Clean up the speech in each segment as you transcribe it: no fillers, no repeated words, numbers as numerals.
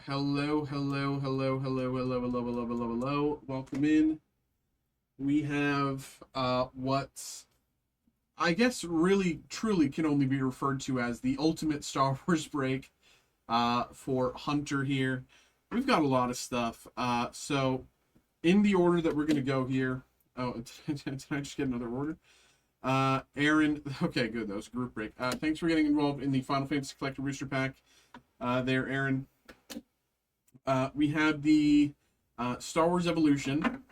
Hello, hello, hello, hello, hello, hello, hello, hello, hello. Welcome in. We have what I guess really truly can only be referred to as the ultimate Star Wars break for Hunter here. We've got a lot of stuff. So in the order that we're gonna go here. Oh, did I just get another order? Aaron, okay, good. That was a group break. Thanks for getting involved in the Final Fantasy Collector Booster Pack. There, Aaron. We have the Star Wars Evolution.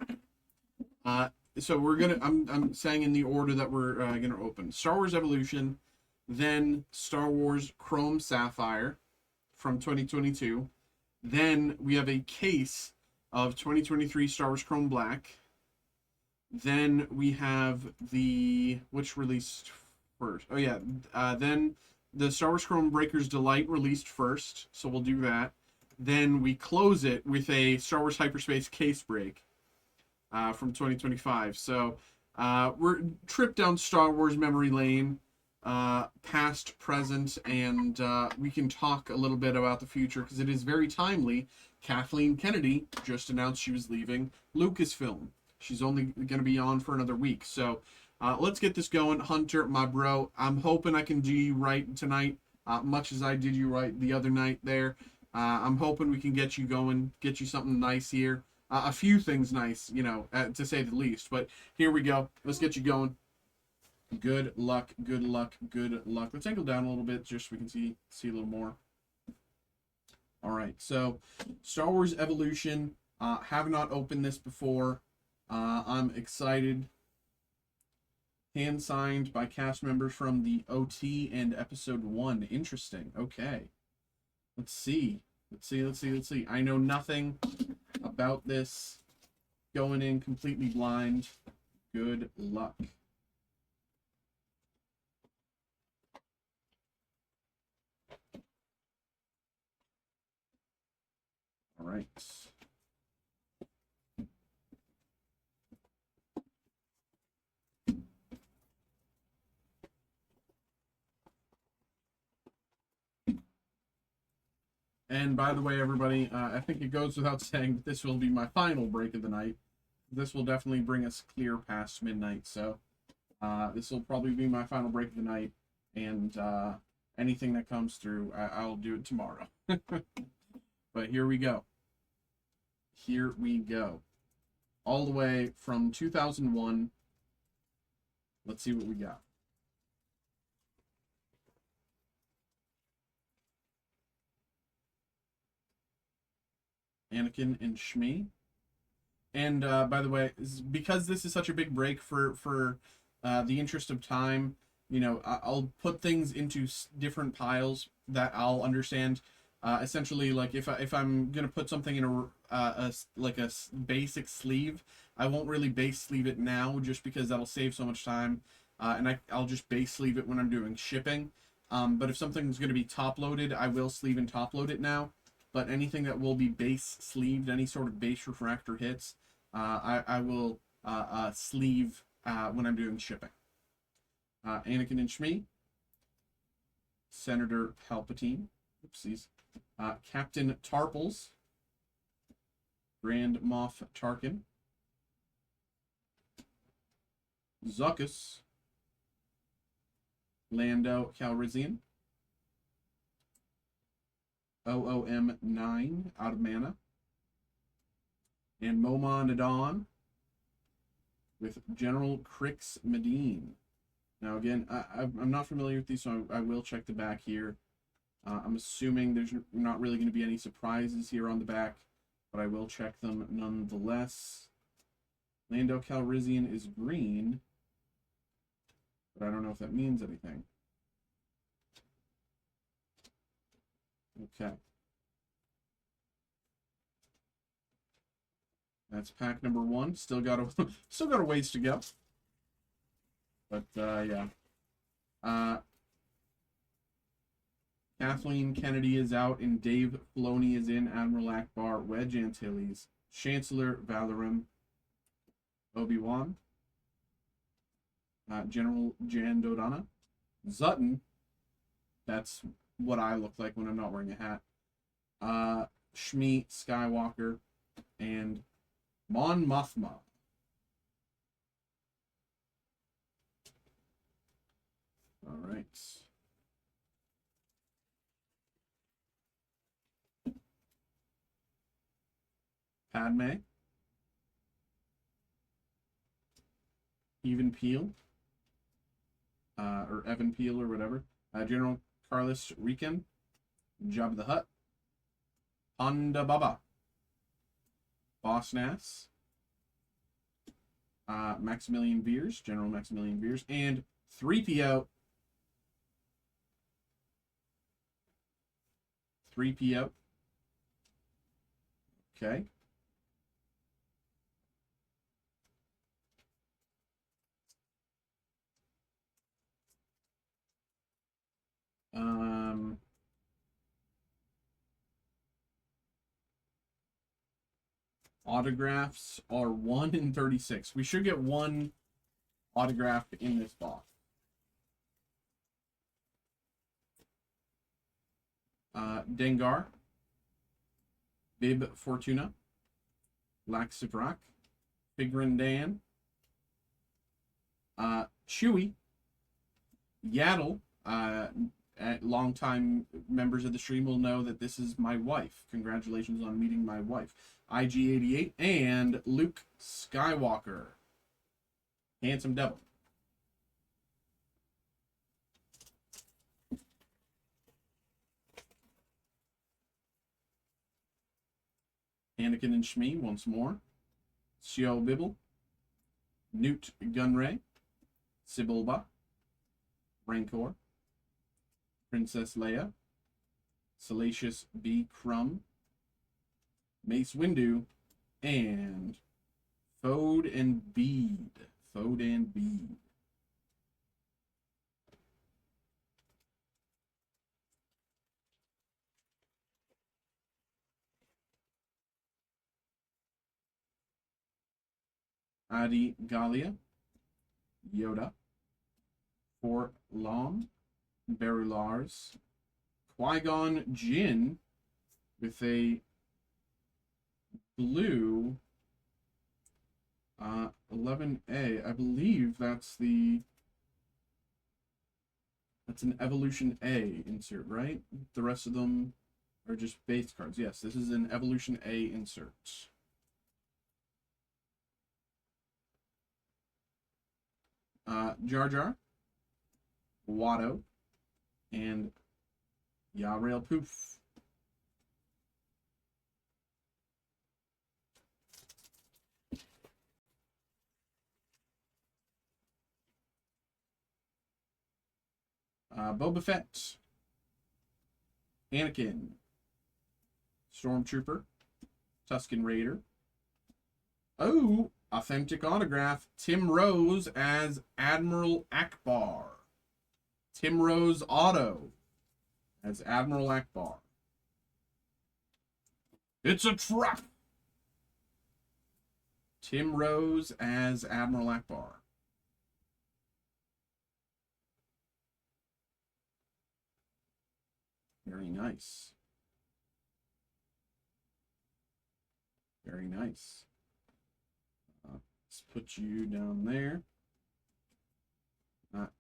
So we're gonna. I'm saying in the order that we're gonna open Star Wars Evolution, then Star Wars Chrome Sapphire from 2022. Then we have a case of 2023 Star Wars Chrome Black. Then we have the which released first. Oh yeah. Then the Star Wars Chrome Breakers Delight released first, so we'll do that. Then we close it with a Star Wars Hyperspace case break from 2025. So we're trip down Star Wars memory lane, past, present, and we can talk a little bit about the future because it is very timely. Kathleen Kennedy just announced she was leaving Lucasfilm. She's only going to be on for another week. So let's get this going. Hunter, my bro, I'm hoping I can do you right tonight, much as I did you right the other night there. I'm hoping we can get you going, get you something nice here. A few things nice, to say the least. But here we go. Let's get you going. Good luck, good luck, good luck. Let's angle down a little bit just so we can see a little more. All right, so Star Wars Evolution. Have not opened this before. I'm excited. Hand signed by cast members from the OT and Episode 1. Interesting. Okay. Let's see. I know nothing about this. Going in completely blind. Good luck. All right. And by the way, everybody, I think it goes without saying that this will be my final break of the night. This will definitely bring us clear past midnight. So this will probably be my final break of the night. And anything that comes through, I'll do it tomorrow. But here we go. Here we go. All the way from 2001. Let's see what we got. Anakin and Shmi. And by the way, because this is such a big break for the interest of time, I'll put things into different piles that I'll understand. Essentially, like if I'm gonna put something in a basic sleeve, I won't really base sleeve it now just because that'll save so much time, and I'll just base sleeve it when I'm doing shipping. But if something's gonna be top loaded, I will sleeve and top load it now. But anything that will be base sleeved, any sort of base refractor hits, I will sleeve when I'm doing shipping. Anakin and Shmi, Senator Palpatine, oopsies, Captain Tarples, Grand Moff Tarkin, Zuckuss, Lando Calrissian, OOM9 out of mana, and Moma Nadon with General Crix Medine. Now again, I'm not familiar with these, so I will check the back here. I'm assuming there's not really going to be any surprises here on the back, but I will check them nonetheless. Lando Calrissian is green, but I don't know if that means anything. Okay. That's pack number 1. Still got a ways to go. But yeah. Kathleen Kennedy is out, and Dave Filoni is in. Admiral Akbar, Wedge Antilles, Chancellor Valorum, Obi-Wan, General Jan Dodonna, Zutton. That's what I look like when I'm not wearing a hat. Shmi, Skywalker, and Mon Mothma. All right. Padme. Even Peel. Or Evan Peel or whatever. General Carlos Rican. Jabba the Hutt. Ponda Baba. Boss Nass. Maximilian Veers. General Maximilian Veers. And 3PO. 3PO. Okay. Autographs are 1 in 36. We should get one autograph in this box. Dengar, Bib Fortuna, Laxivrak, Figrandan, Chewy, Yaddle. Longtime members of the stream will know that this is my wife. Congratulations on meeting my wife. IG88 and Luke Skywalker. Handsome Devil. Anakin and Shmi once more. Xiao Bibble. Newt Gunray. Sibylba. Rancor. Princess Leia. Salacious B. Crumb. Mace Windu. And Fode and Bead. Fode and Bead. Adi Galia, Yoda, Fort Lom, Berulars, Qui-Gon Jinn with a blue 11A. I believe that's an Evolution A insert, right? The rest of them are just base cards. Yes, this is an Evolution A insert. Jar Jar, Watto, and Yarael Poof. Boba Fett, Anakin, Stormtrooper, Tusken Raider. Oh, authentic autograph, Tim Rose as Admiral Akbar. Tim Rose auto as Admiral Akbar. It's a trap. Tim Rose as Admiral Akbar. Very nice. Very nice. Let's put you down there.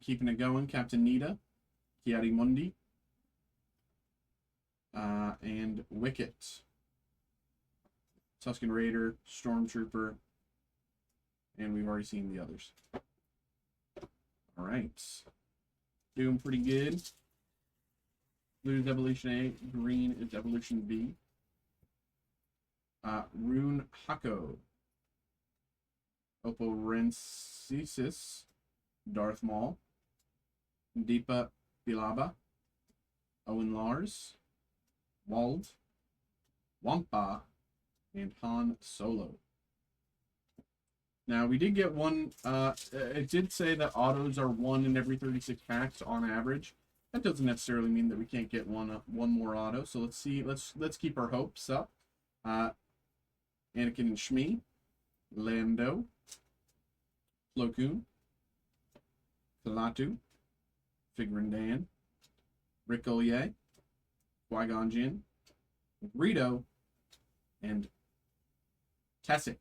Keeping it going, Captain Nita, Kiadi Mundi, and Wicket. Tusken Raider, Stormtrooper, and we've already seen the others. All right. Doing pretty good. Blue is Evolution A, green is Evolution B. Rune Hako, Oporensis, Darth Maul, Deepa Bilaba, Owen Lars, Wald, Wampa, and Han Solo. Now, we did get one, it did say that autos are 1 in every 36 packs on average. That doesn't necessarily mean that we can't get one more auto. So let's see, let's keep our hopes up. Anakin and Shmi, Lando, Plo Koon, Kalatu, Figrandan, Rick Olye, Qui-Gon Jinn, Greedo, and Tessic.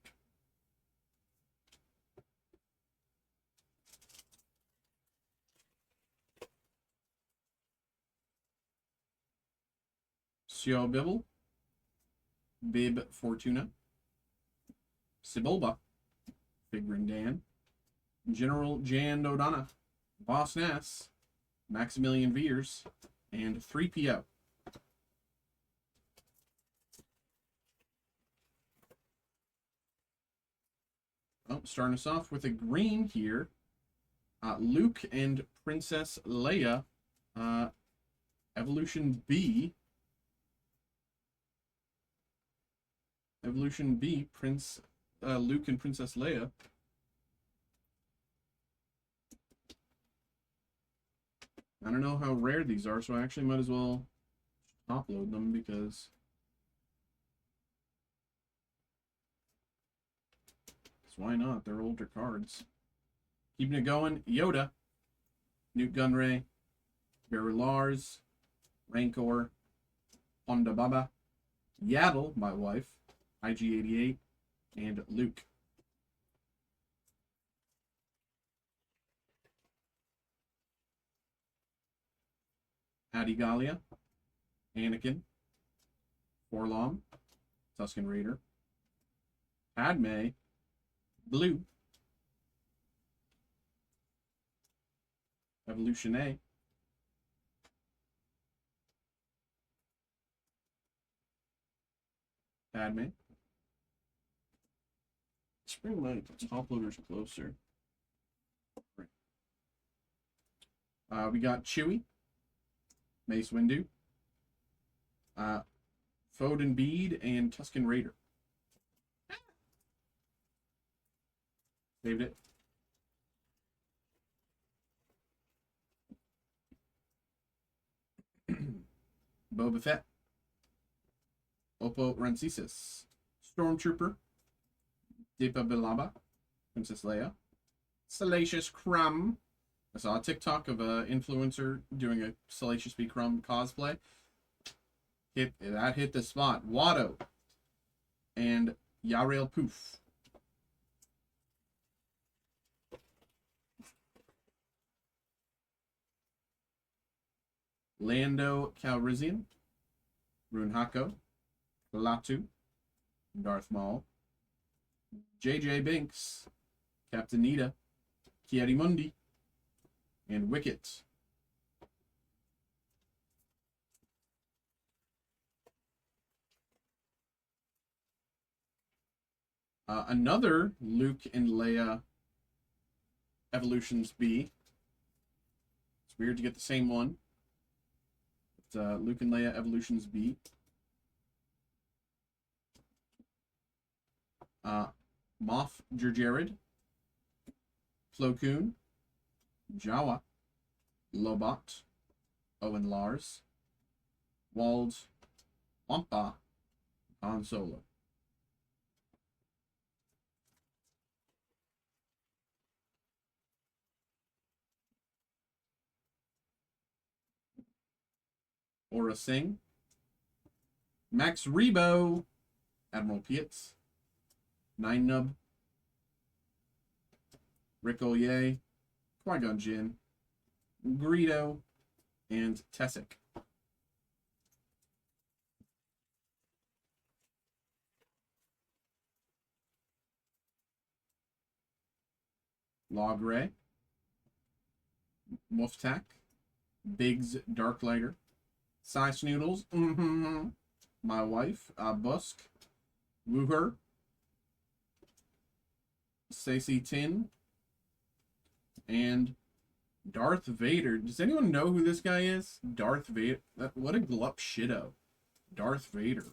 Sio Bibble, Bib Fortuna, Sibulba, Figrin Dan, General Jan Dodonna, Boss Nass, Maximilian Veers, and 3PO. Oh, starting us off with a green here. Luke and Princess Leia, Evolution B. Evolution B, Luke and Princess Leia. I don't know how rare these are, so I actually might as well upload them because why not? They're older cards. Keeping it going, Yoda, Newt Gunray, Beru Lars, Rancor, Ponda Baba, Yaddle, my wife, IG88, and Luke. Adigalia, Anakin, Forlom, Tusken Raider, Padme, Blue, Evolution A, Padme. Let's bring my top loaders closer. We got Chewie, Mace Windu, Foden Bead, and Tusken Raider. Saved it. Boba Fett, Oppo Rancisis, Stormtrooper, Depa Bilaba, Princess Leia, Salacious Crumb. I saw a TikTok of an influencer doing a Salacious B. Crumb cosplay. That hit the spot. Watto and Yarael Poof. Lando Calrissian, Rune Hako, Latu, Darth Maul, JJ Binks, Captain Nita, Kiadimundi, and Wicket. Another Luke and Leia Evolutions B. It's weird to get the same one. But, Luke and Leia Evolutions B. Moff Jerjerrod, Plo Koon, Jawa, Lobot, Owen Lars, Wald, Wampa, Han Solo. Aura Singh, Max Rebo, Admiral Pietz, Nine Nub, Rick Olye, Qui-Gon Jinn, Greedo, and Tessic. Log Ray, Muftak, Biggs Darklighter, Size Noodles, my wife, Busk, Wooher, Stacey Tin, and Darth Vader. Does anyone know who this guy is? Darth Vader. What a glup shitto. Darth Vader.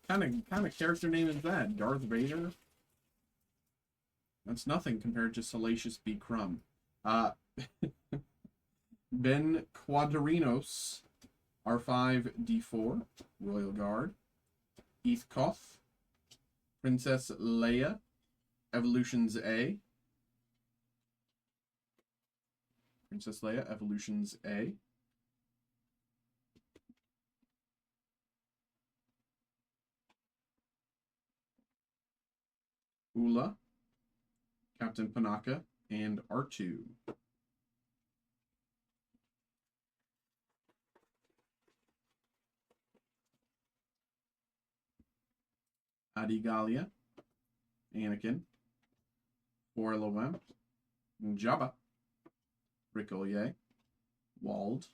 Kind of character name is that? Darth Vader? That's nothing compared to Salacious B. Crumb. Ben Quadrinos, R5D4, Royal Guard, Eth Koth, Princess Leia, Evolutions A, Princess Leia, Evolutions A, Ula, Captain Panaka, and R2. Adigalia, Anakin, Forlowem, Jabba, Ricolier, Wald,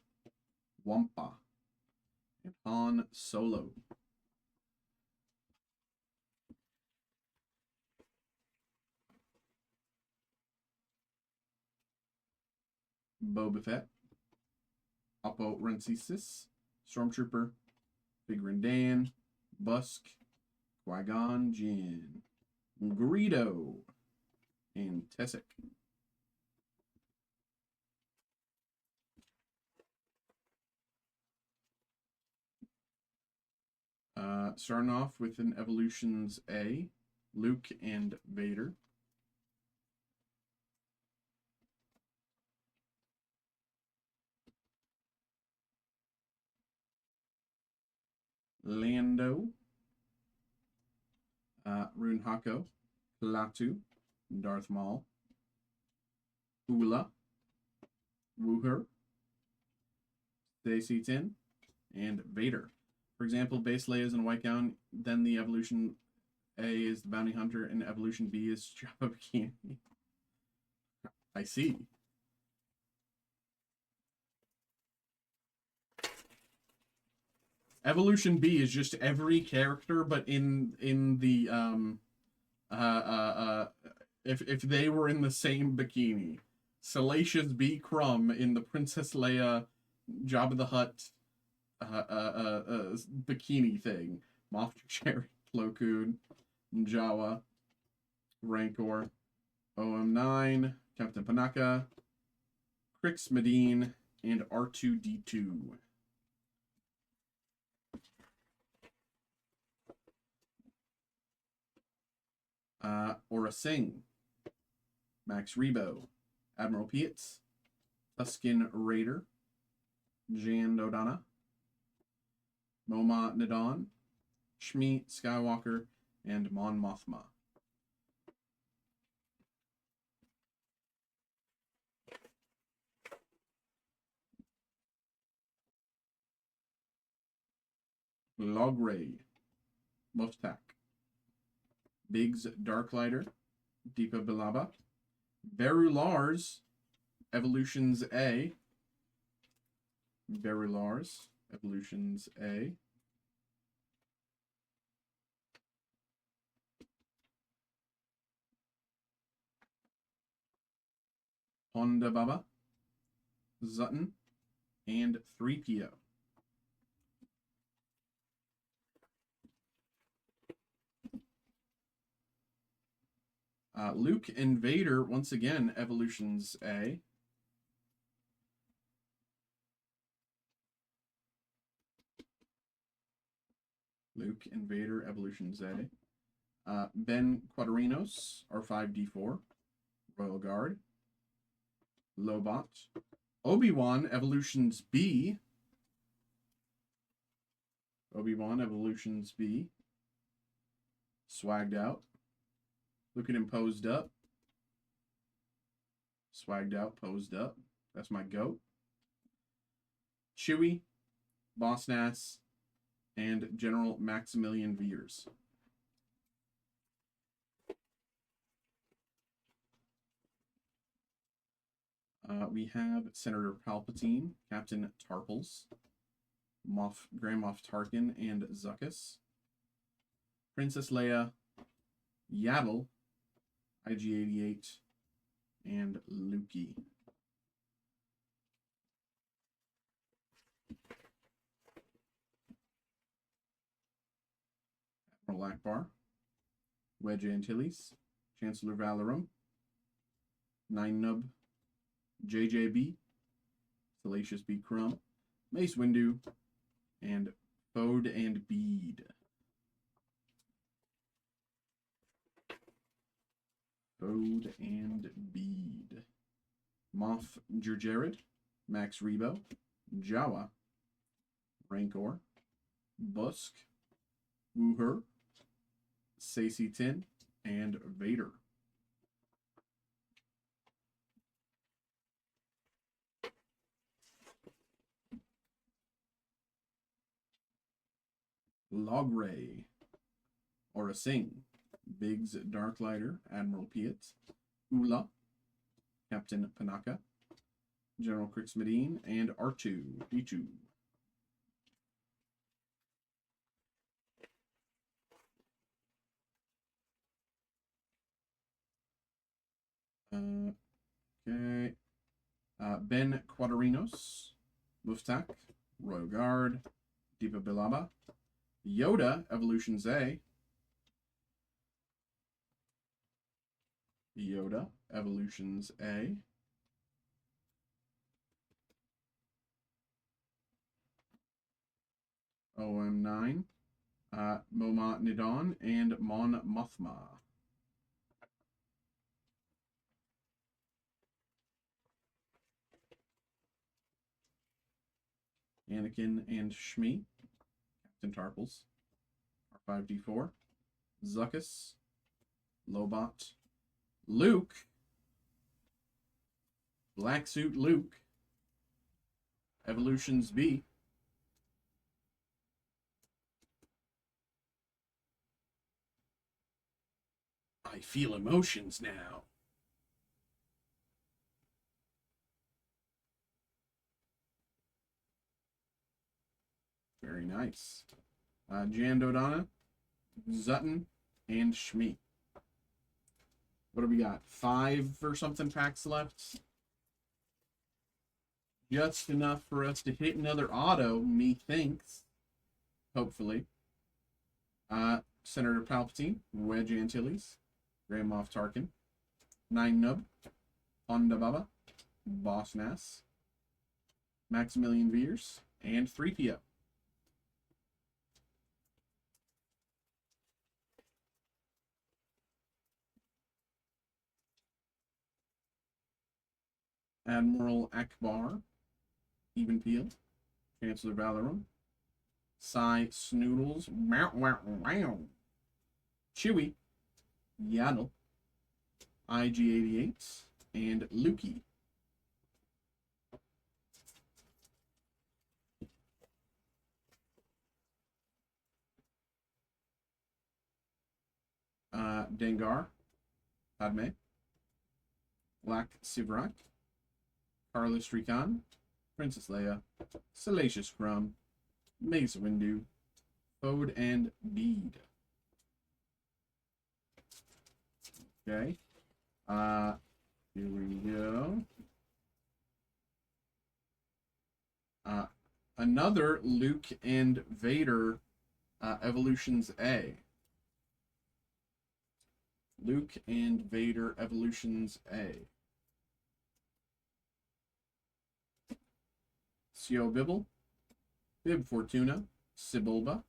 Wampa, and Han Solo. Boba Fett, Oppo Rensisis, Stormtrooper, Big Rindan, Busk, Qui-Gon Jinn, Greedo, and Tessic. Starting off with an Evolutions A, Luke and Vader. Lando, Rune Hako, Klaatu, Darth Maul, Ula, Wooher, Stacey Tin, and Vader. For example, base Leia is in a white gown, then the Evolution A is the Bounty Hunter, and Evolution B is Jabba Bikini. I see. Evolution B is just every character, but in the if they were in the same bikini. Salacious B. Crumb in the Princess Leia Jabba the Hutt bikini thing. Moff Cherry, Plo Koon, Jawa, Rancor, OM9, Captain Panaka, Crix Medine, and R2-D2. Aura Singh, Max Rebo, Admiral Pietz, Tusken Raider, Jan Dodonna, Moma Nadon, Shmi Skywalker, and Mon Mothma. Logray, Muftak, Biggs Darklighter, Deepa Bilaba, Berulars, Evolutions A, Berulars, Evolutions A, Honda Baba, Zutton, and 3PO. Luke and Vader, once again, Evolutions A. Luke and Vader, Evolutions A. Ben Quadrinos, R5-D4, Royal Guard. Lobot. Obi-Wan, Evolutions B. Obi-Wan, Evolutions B. Swagged out. Look at him posed up. Swagged out, posed up. That's my goat. Chewie, Boss Nass, and General Maximilian Veers. We have Senator Palpatine, Captain Tarples, Grand Moff Tarkin, and Zuckuss. Princess Leia, Yaddle, IG-88, and Lukey. Admiral Akbar, Wedge Antilles, Chancellor Valorum, Nine Nub, JJB, Salacious B. Crumb, Mace Windu, and Bode and Bede. Bode and Bede. Moff Jerjerid, Max Rebo, Jawa, Rancor, Busk, Wooher, Stacey Tin, and Vader. Logray, or a Sing, Biggs Darklighter, Admiral Piet, Ula, Captain Panaka, General Crix Medine, and R2, Pichu. Okay. Ben Quadrinos, Muftak, Royal Guard, Deepa Bilaba, Yoda, Evolution Z, Yoda, Evolutions A, OM9, Moma Nidon, and Mon Mothma. Anakin and Shmi, Captain Tarples, R5D4, Zuckuss, Lobot, Luke, Black Suit Luke, Evolutions B, I feel emotions now. Very nice. Jan Dodonna, Zutton, and Shmi. What do we got? 5 or something packs left? Just enough for us to hit another auto, methinks. Hopefully. Senator Palpatine, Wedge Antilles, Grand Moff Tarkin, Nine Nub, Honda Baba, Boss Nass, Maximilian Veers, and 3PO. Admiral Akbar, Even Peel, Chancellor Valorum, Psy Snoodles, Meow Wow Wow, Chewie, Yaddle, IG-88, and Lukey. Dengar, Padme, Black Sivrak, Carlos Rican, Princess Leia, Salacious Crumb, Mace Windu, Fode, and Bead. Okay. Here we go. Another Luke and Vader Evolutions A. Luke and Vader Evolutions A. Sio Bibble, Bib Fortuna, Sibulba,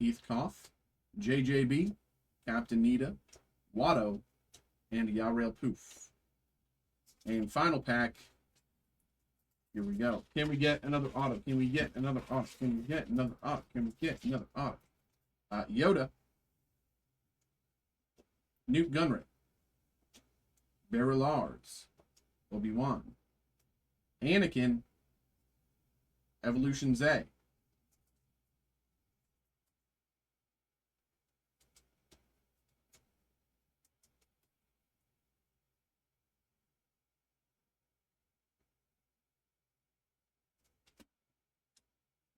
Heathcoff, JJB, Captain Nita, Watto, and Yarel Poof. And final pack. Here we go. Can we get another auto? Can we get another auto? Can we get another auto? Can we get another auto? Yoda, Newt Gunray, Barrel-Lars, Obi-Wan, Anakin, Evolution Z,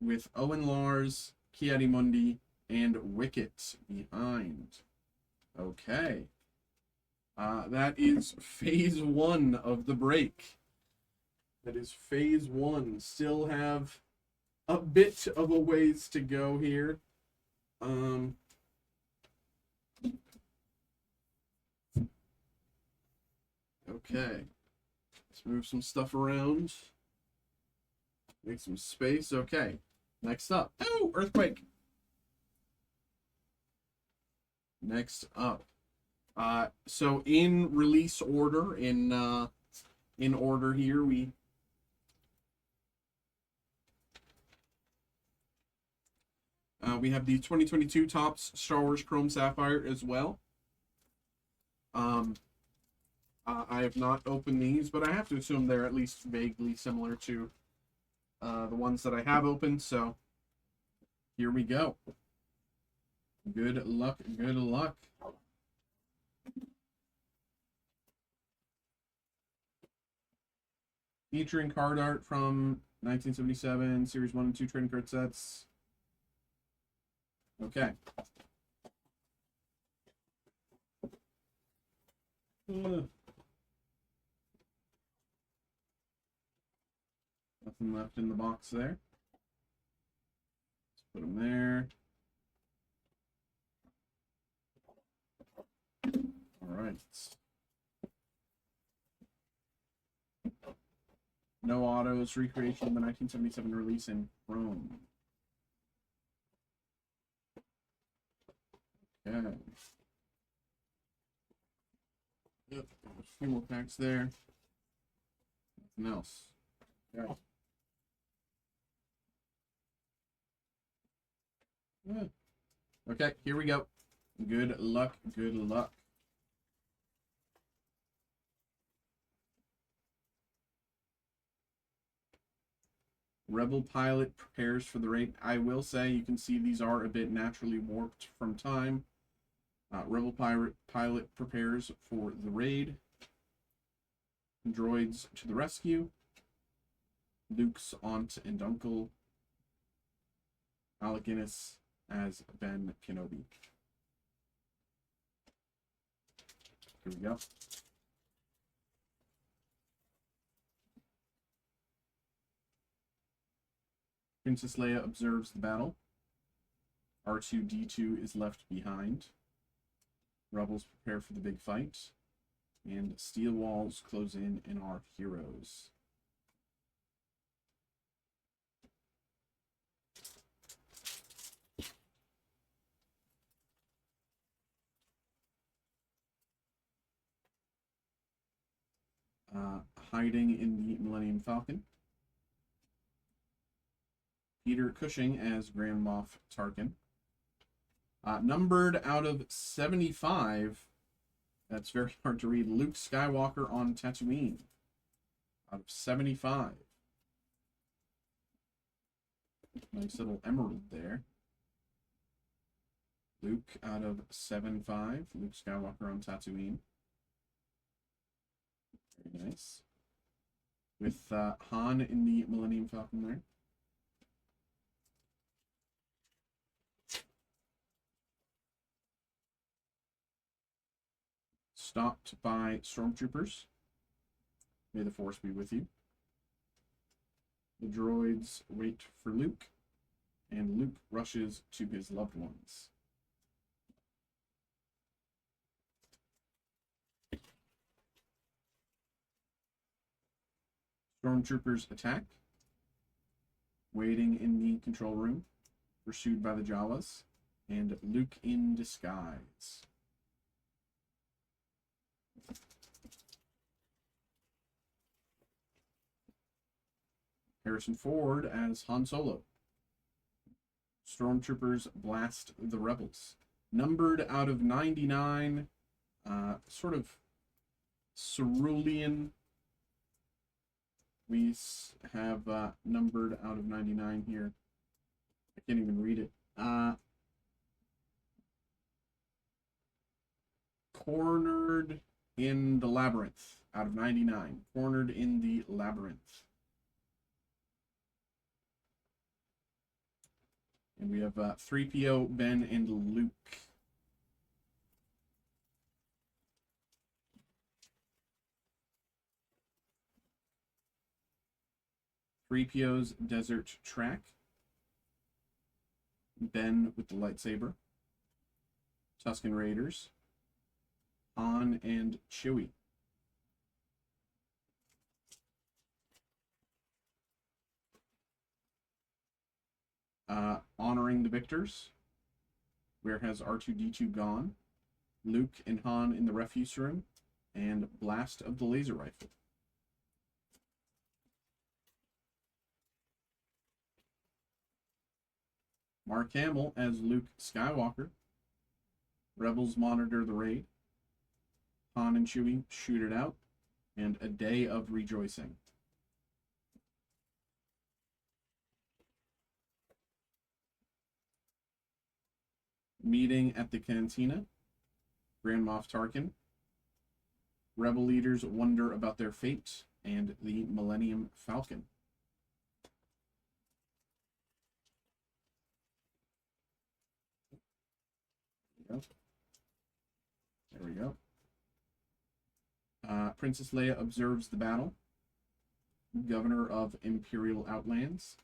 with Owen Lars, Kiadimundi, and Wicket behind. Okay. That is phase 1 of the break. That is phase 1. Still have a bit of a ways to go here. Okay. Let's move some stuff around. Make some space. Okay. Next up. Oh, earthquake. Next up. So in release order, in order here, we have the 2022 Topps Star Wars Chrome Sapphire as well. I have not opened these, but I have to assume they're at least vaguely similar to the ones that I have opened. So here we go. Good luck. Good luck. Featuring card art from 1977, Series 1 and 2 trading card sets. Okay. Nothing left in the box there. Let's put them there. All right. No autos, recreation of the 1977 release in Chrome. Okay. Yep, a few more packs there. Nothing else. Okay. Yeah. Okay, here we go. Good luck, good luck. Rebel pilot prepares for the raid. I will say you can see these are a bit naturally warped from time. Rebel pilot prepares for the raid. Droids to the rescue. Luke's aunt and uncle. Alec Guinness as Ben Kenobi. Here we go. Princess Leia observes the battle. R2-D2 is left behind. Rebels prepare for the big fight. And steel walls close in our heroes. Hiding in the Millennium Falcon. Peter Cushing as Grand Moff Tarkin. Numbered out of 75. That's very hard to read. Luke Skywalker on Tatooine. Out of 75. Nice little emerald there. Luke out of 75. Luke Skywalker on Tatooine. Very nice. With Han in the Millennium Falcon there. Stopped by stormtroopers. May the Force be with you. The droids wait for Luke, and Luke rushes to his loved ones. Stormtroopers attack. Waiting in the control room, pursued by the Jawas, and Luke in disguise. Harrison Ford as Han Solo. Stormtroopers blast the rebels. Numbered out of 99, sort of cerulean. We have numbered out of 99 here. I can't even read it. Cornered in the labyrinth out of 99. Cornered in the labyrinth. And we have 3PO, Ben, and Luke. PO's desert track. Ben with the lightsaber. Tusken Raiders. Han and Chewie. Honoring the victors. Where has R2-D2 gone? Luke and Han in the refuse room. And blast of the laser rifle. Mark Hamill as Luke Skywalker. Rebels monitor the raid. Han and Chewie shoot it out, and a day of rejoicing. Meeting at the cantina. Grand Moff Tarkin. Rebel leaders wonder about their fate, and the Millennium Falcon. There we go. Princess Leia observes the battle. Governor of Imperial Outlands.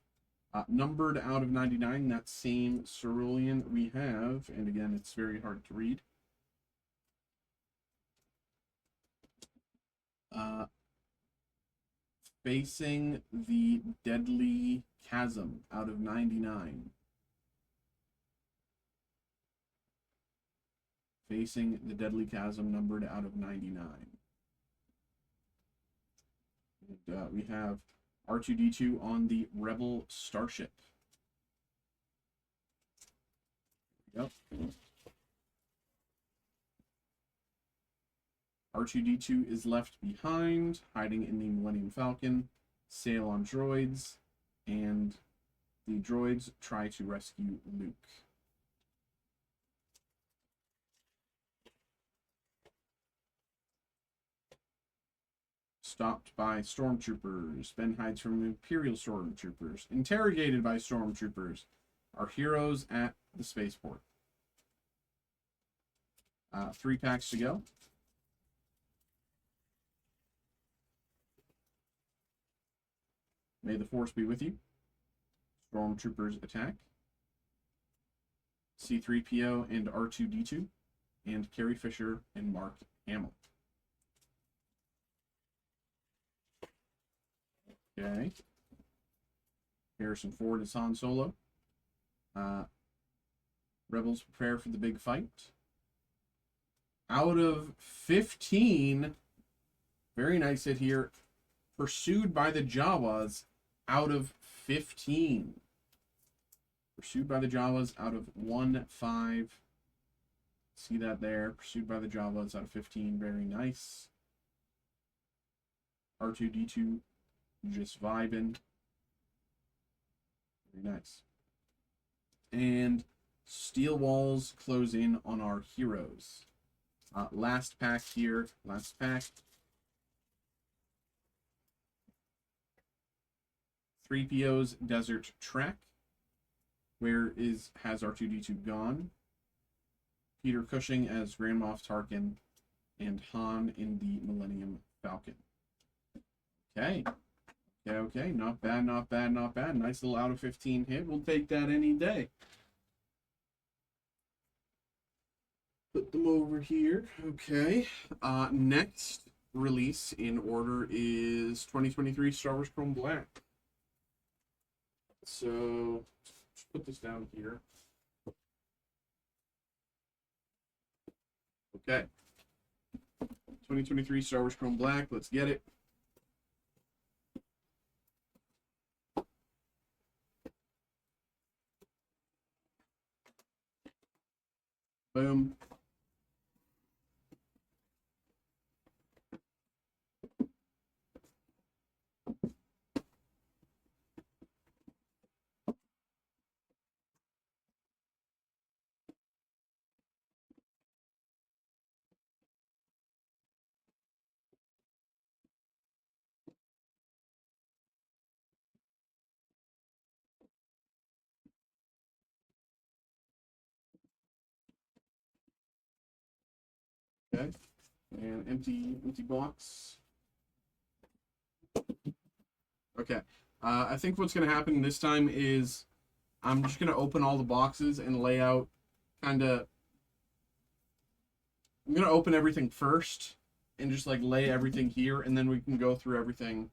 Numbered out of 99, that same cerulean we have, and again, it's very hard to read. Facing the Deadly Chasm out of 99. Facing the Deadly Chasm, numbered out of 99. And, we have R2-D2 on the Rebel Starship. Yep. R2-D2 is left behind, hiding in the Millennium Falcon, sail on droids, and the droids try to rescue Luke. Stopped by stormtroopers. Ben hides from Imperial stormtroopers. Interrogated by stormtroopers. Our heroes at the spaceport. 3 packs to go. May the Force be with you. Stormtroopers attack. C-3PO and R2-D2. And Carrie Fisher and Mark Hamill. Okay. Harrison Ford is Han Solo. Rebels prepare for the big fight. Out of 15, very nice hit here. Pursued by the Jawas, out of 15. Pursued by the Jawas, out of 1-5. See that there. Pursued by the Jawas, out of 15. Very nice. R2-D2 just vibing. Very nice. And steel walls close in on our heroes. Last pack here. Last pack. 3PO's Desert Trek. Where has R2-D2 gone? Peter Cushing as Grand Moff Tarkin. And Han in the Millennium Falcon. Okay. Okay, not bad, not bad, not bad. Nice little out of 15 hit. We'll take that any day. Put them over here. Okay. Next release in order is 2023 Star Wars Chrome Black. So, let's put this down here. Okay. 2023 Star Wars Chrome Black. Let's get it. Boom. Okay. And empty box. Okay. I think what's going to happen this time is I'm just going to open all the boxes and lay out kind of... I'm going to open everything first and just like lay everything here, and then we can go through everything.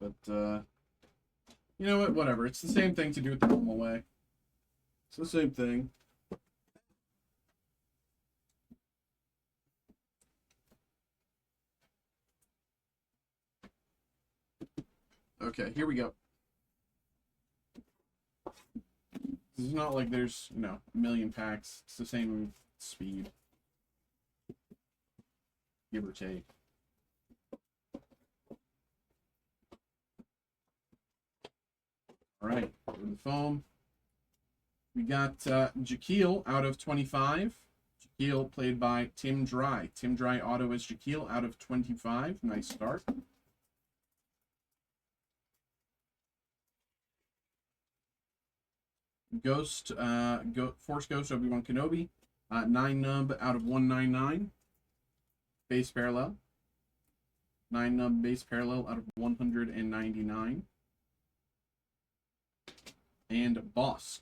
But, you know what? Whatever. It's the same thing to do it the normal way. It's the same thing. Okay, here we go. It's not like there's, you know, a million packs. It's the same speed, give or take. All right, go to the foam. We got Jaquil out of 25. Jaquil played by Tim Dry. Tim Dry auto is Jaquil out of 25. Nice start. Force Ghost Obi-Wan Kenobi. 9 nub out of 199. Base parallel. 9 nub base parallel out of 199. And Bosk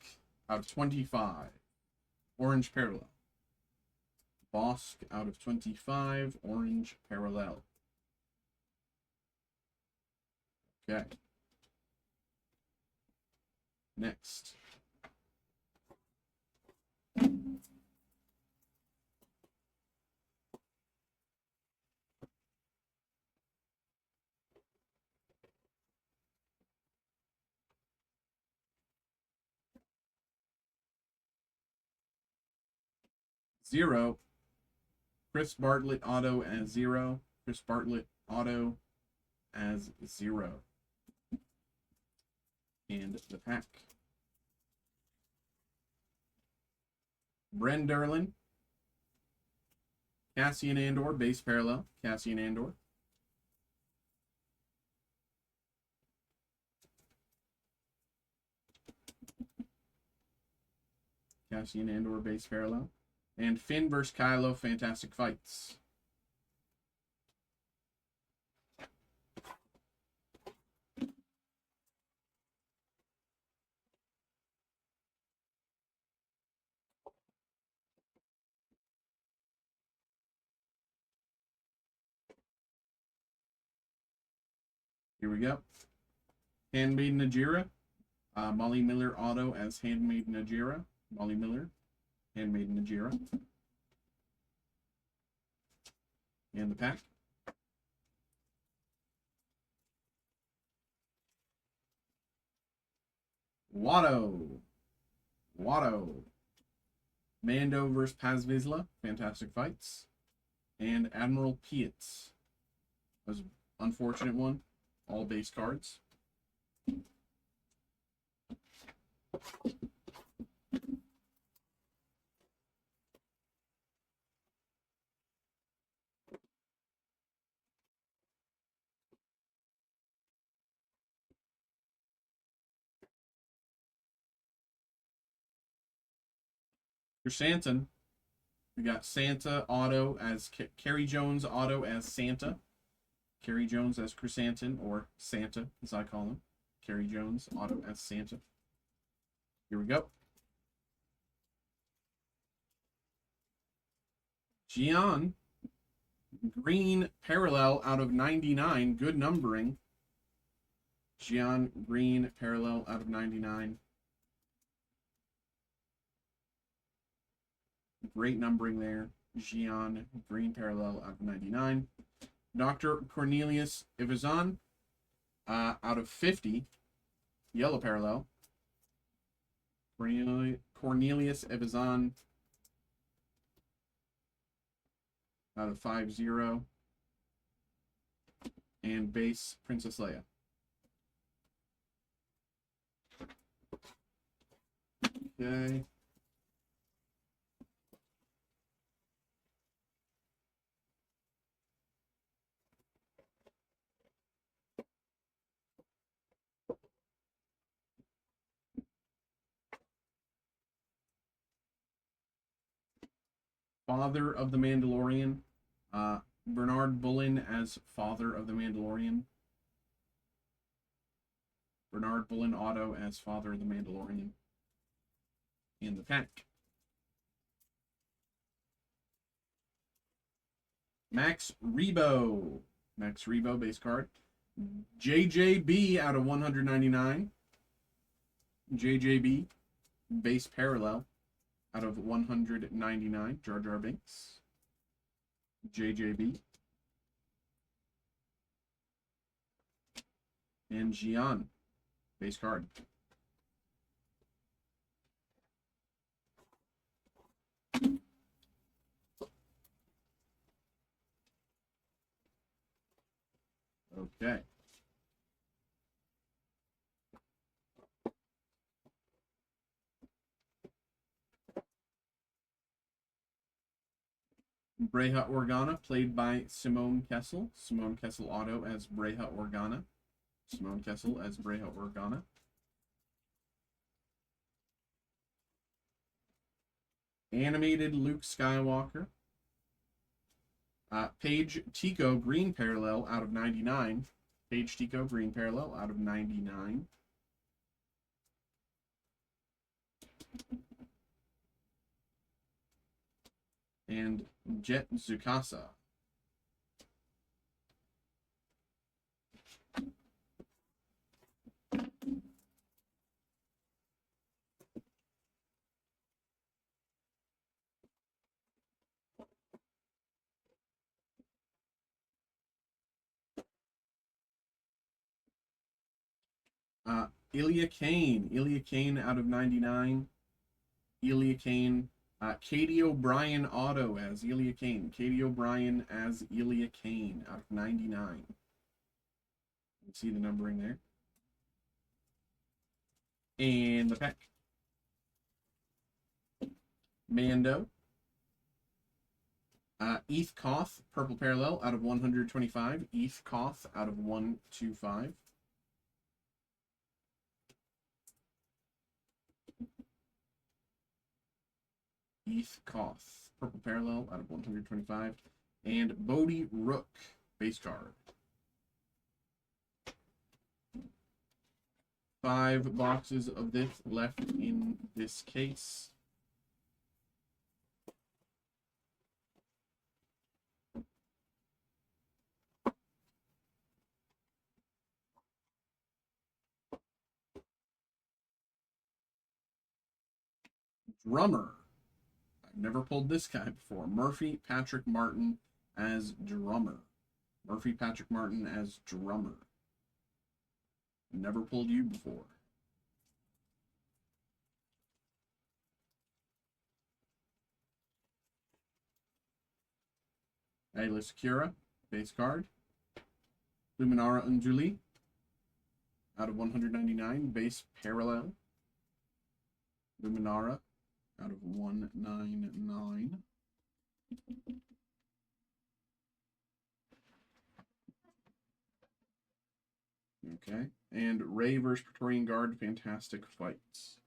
out of 25. Orange parallel. Bosk out of 25. Orange parallel. Okay. Next. Zero. Chris Bartlett auto as 0. Chris Bartlett auto as 0. And the pack. Bren Derlin. Cassian Andor, base parallel. Cassian Andor. Cassian Andor, base parallel. And Finn vs. Kylo, Fantastic Fights. Here we go. Handmaid Najira. Molly Miller auto as Handmaid Najira. Molly Miller. Handmaid Najira. And the pack. Watto. Mando vs. Paz Vizsla, Fantastic Fights. And Admiral Pietz. That was an unfortunate one. All base cards. For Santa, we got Santa auto as Kerry Jones auto as Santa. Kerry Jones as Chrysanthemum, or Santa, as I call him. Kerry Jones auto as Santa. Here we go. Gian Green parallel out of 99. Good numbering. Gian Green parallel out of 99. Great numbering there. Gian Green parallel out of 99. Dr. Cornelius Ivazan out of 50. Yellow parallel. Cornelius Ivazan out of 50. And base Princess Leia. Okay. Father of the Mandalorian. Bernard Bullen as Father of the Mandalorian. Bernard Bullen auto as Father of the Mandalorian. In the pack. Max Rebo. Max Rebo base card. JJB out of 199. JJB base parallel out of 199. Jar Jar Binks. JJB. And Gian base card. Okay. Breha Organa, played by Simone Kessel. Simone Kessel auto as Breha Organa. Simone Kessel as Breha Organa. Animated Luke Skywalker. Paige Tico, green parallel out of 99. Paige Tico, green parallel out of 99. And Jet Tsukasa. Ilya Kane. Ilya Kane out of 99. Ilya Kane. Katie O'Brien auto as Ilya Kane. Katie O'Brien as Ilya Kane out of 99. You can see the numbering there. And the pack. Mando. Eth Koth, purple parallel out of 125. Eth Koth out of 125. Eth Koth, purple parallel out of 125. And Bodhi Rook, base card. 5 boxes of this left in this case. Drummer. I've never pulled this guy before. Murphy Patrick Martin as drummer. Murphy Patrick Martin as drummer. Never pulled you before. Ayla Sakura, base card. Luminara Unjuli out of 199, base parallel. Luminara out of 199. Okay. And Ray versus Praetorian Guard, Fantastic Fights.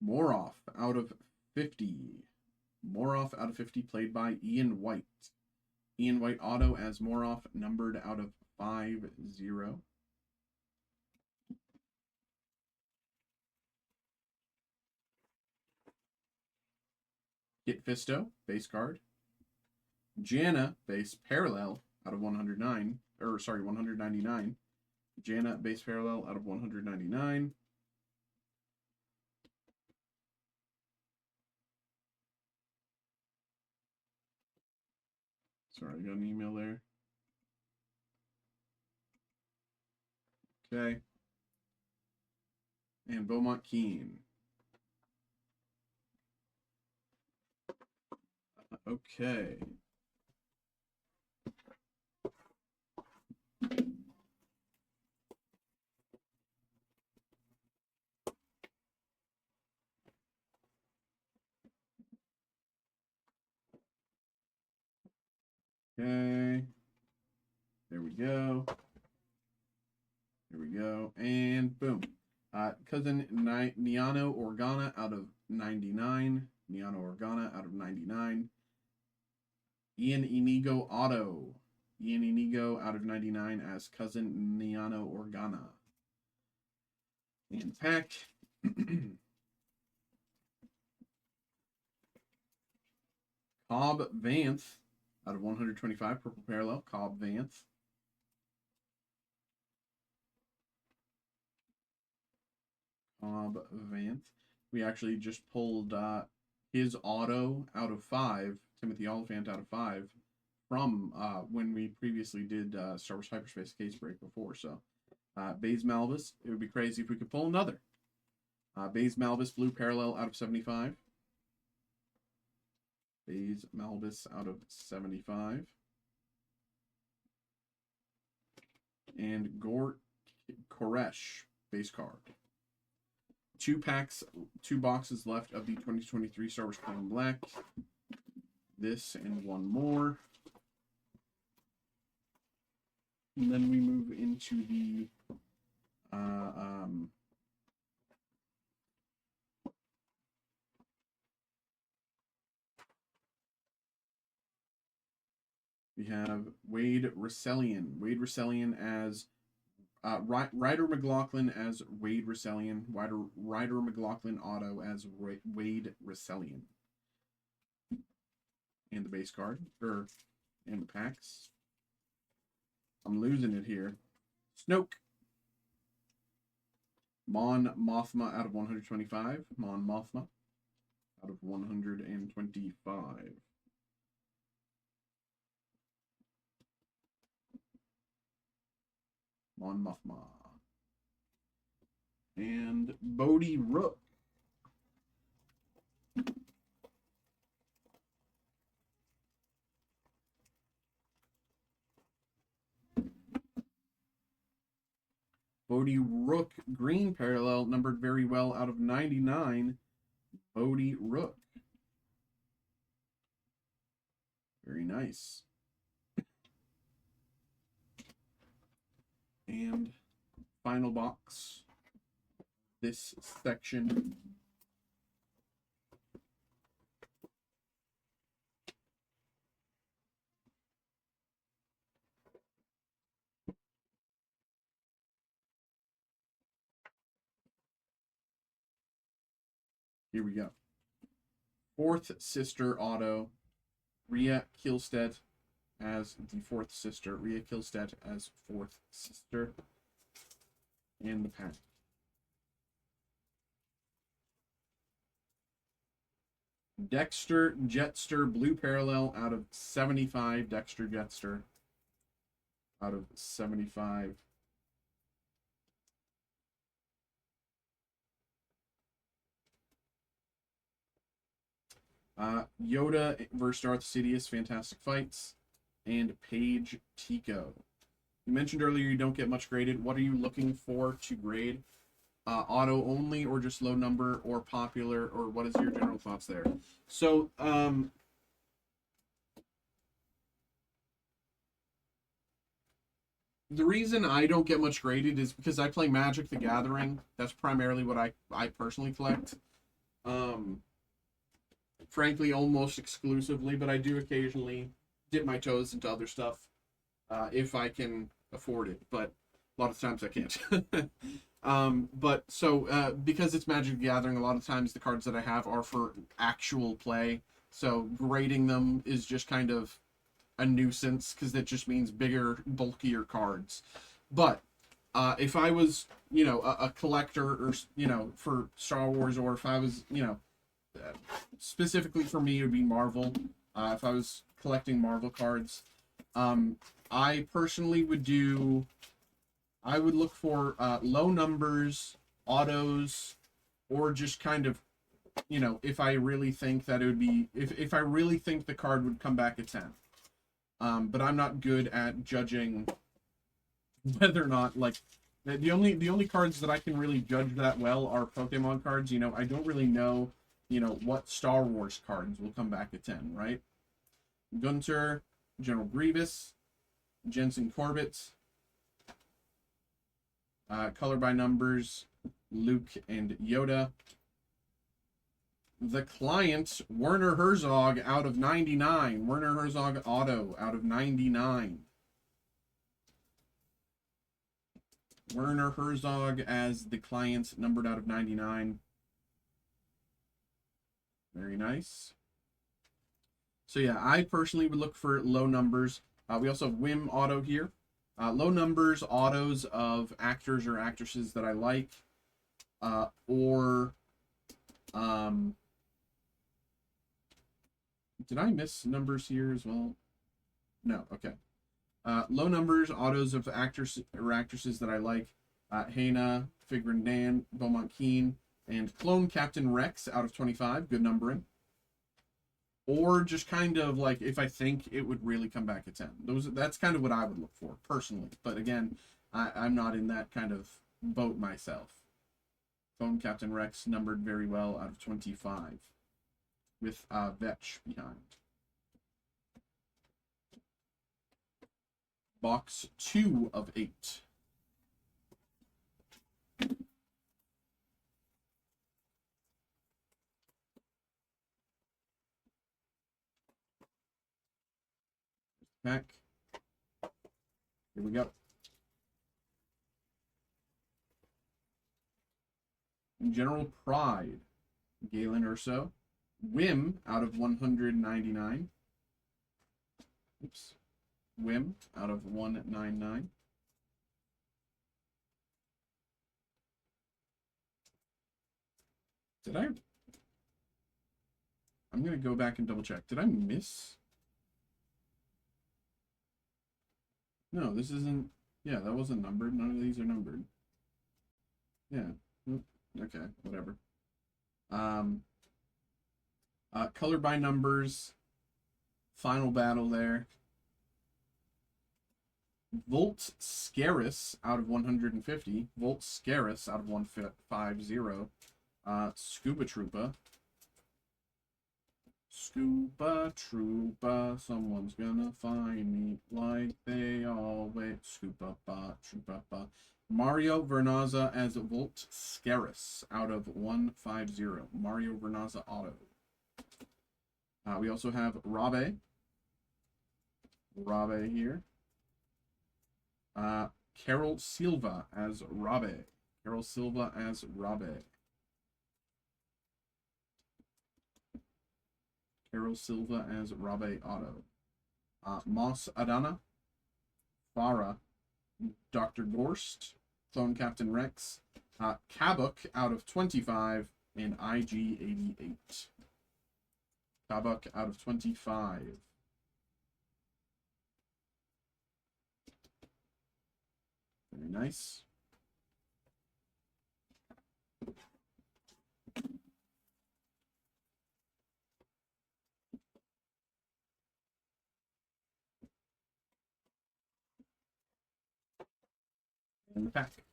Moroff out of 50. Moroff out of 50, played by Ian White. Ian White auto as Moroff, numbered out of 50. Kit Fisto, base card. Jana, base parallel out of 109. Or sorry, 199. Jana, base parallel out of 199. Sorry, I got an email there. Okay. And Beaumont Keen. Okay. Okay. There we go. There we go. And boom. Cousin Niano Organa out of 99. Niano Organa out of 99. Ian Inigo auto. Ian Inigo out of 99 as Cousin Niano Organa. And pack. Cobb Vanth out of 125, purple parallel. Cobb Vanth. Cobb Vanth. We actually just pulled his auto out of 5, Timothy Oliphant out of 5, from when we previously did Star Wars Hyperspace case break before. So, Baze Malvis, it would be crazy if we could pull another. Baze Malvis, blue parallel out of 75. Baze Malvis out of 75. And Gort Koresh, base card. 2 boxes left of the 2023 Star Wars Plain Black. This and one more. And then we move into the we have Wade Russellian. Wade Russellian as Ryder McLaughlin as Wade Russellian. Ryder McLaughlin auto as Wade Russellian. And the base card, and the packs. I'm losing it here. Snoke. Mon Mothma out of 125. Mon Mothma out of 125. Mon Mothma. And Bodhi Rook. Bodhi Rook, green parallel, numbered very well out of 99. Bodhi Rook. Very nice. And final box. This section. Here we go. Fourth sister auto. Rhea Kihlstedt as the fourth sister. Rhea Kihlstedt as fourth sister. And the pack. Dexter Jetster, blue parallel out of 75. Dexter Jetster out of 75. Yoda versus Darth Sidious, Fantastic Fights, and Paige Tico. You mentioned earlier you don't get much graded. What are you looking for to grade? Auto only, or just low number, or popular, or what is your general thoughts there? So, the reason I don't get much graded is because I play Magic the Gathering. That's primarily what I personally collect. Frankly, almost exclusively, but I do occasionally dip my toes into other stuff if I can afford it, but a lot of times I can't. Because it's Magic the Gathering, a lot of times the cards that I have are for actual play, so grading them is just kind of a nuisance, because that just means bigger, bulkier cards. But if I was, a collector, or, for Star Wars, or if I was, specifically for me, it would be Marvel. If I was collecting Marvel cards, I personally would look for low numbers, autos, or just kind of, if I really think that it would be, if I really think the card would come back at 10. But I'm not good at judging whether or not, like, the only cards that I can really judge that well are Pokemon cards. I don't really know, what Star Wars cards will come back at 10, right? Gunter, General Grievous, Jensen Corbett, color by numbers, Luke and Yoda. The Client, Werner Herzog out of 99. Werner Herzog auto out of 99. Werner Herzog as the Client, numbered out of 99. Very nice. So yeah, I personally would look for low numbers. We also have Wim auto here. Low numbers, autos of actors or actresses that I like. Or Did I miss numbers here as well? No, okay. Low numbers, autos of actors or actresses that I like. Hannah, Figrin Dan, Beaumont Keen, and Clone Captain Rex out of 25. Good numbering. Or just kind of like if I think it would really come back at 10. That's kind of what I would look for personally. But again, I'm not in that kind of boat myself. Clone Captain Rex numbered very well out of 25 with Vetch behind. Box 2 of 8. Pack. Here we go. General Pride, Galen Urso. Whim out of 199. Oops. Whim out of 199. Did I? I'm going to go back and double check. Did I miss? No, this isn't. Yeah, that wasn't numbered. None of these are numbered. Yeah. Okay, whatever. Color by numbers. Final battle there. Volt Scarus out of 150. Volt Scarus out of 150. Scuba Troopa. Scuba Troopa, someone's gonna find me like they always. Scuba Troopa. Mario Vernaza as Volt Scarus out of 150. Mario Vernaza auto. We also have Rabe. Rabe here. Carol Silva as Rabe. Carol Silva as Rabe. Carol Silva as Rabe Auto. Moss Adana. Farah. Dr. Gorst. Clone Captain Rex. Kabuk out of 25. And IG88. Kabuk out of 25. Very nice. In the pack.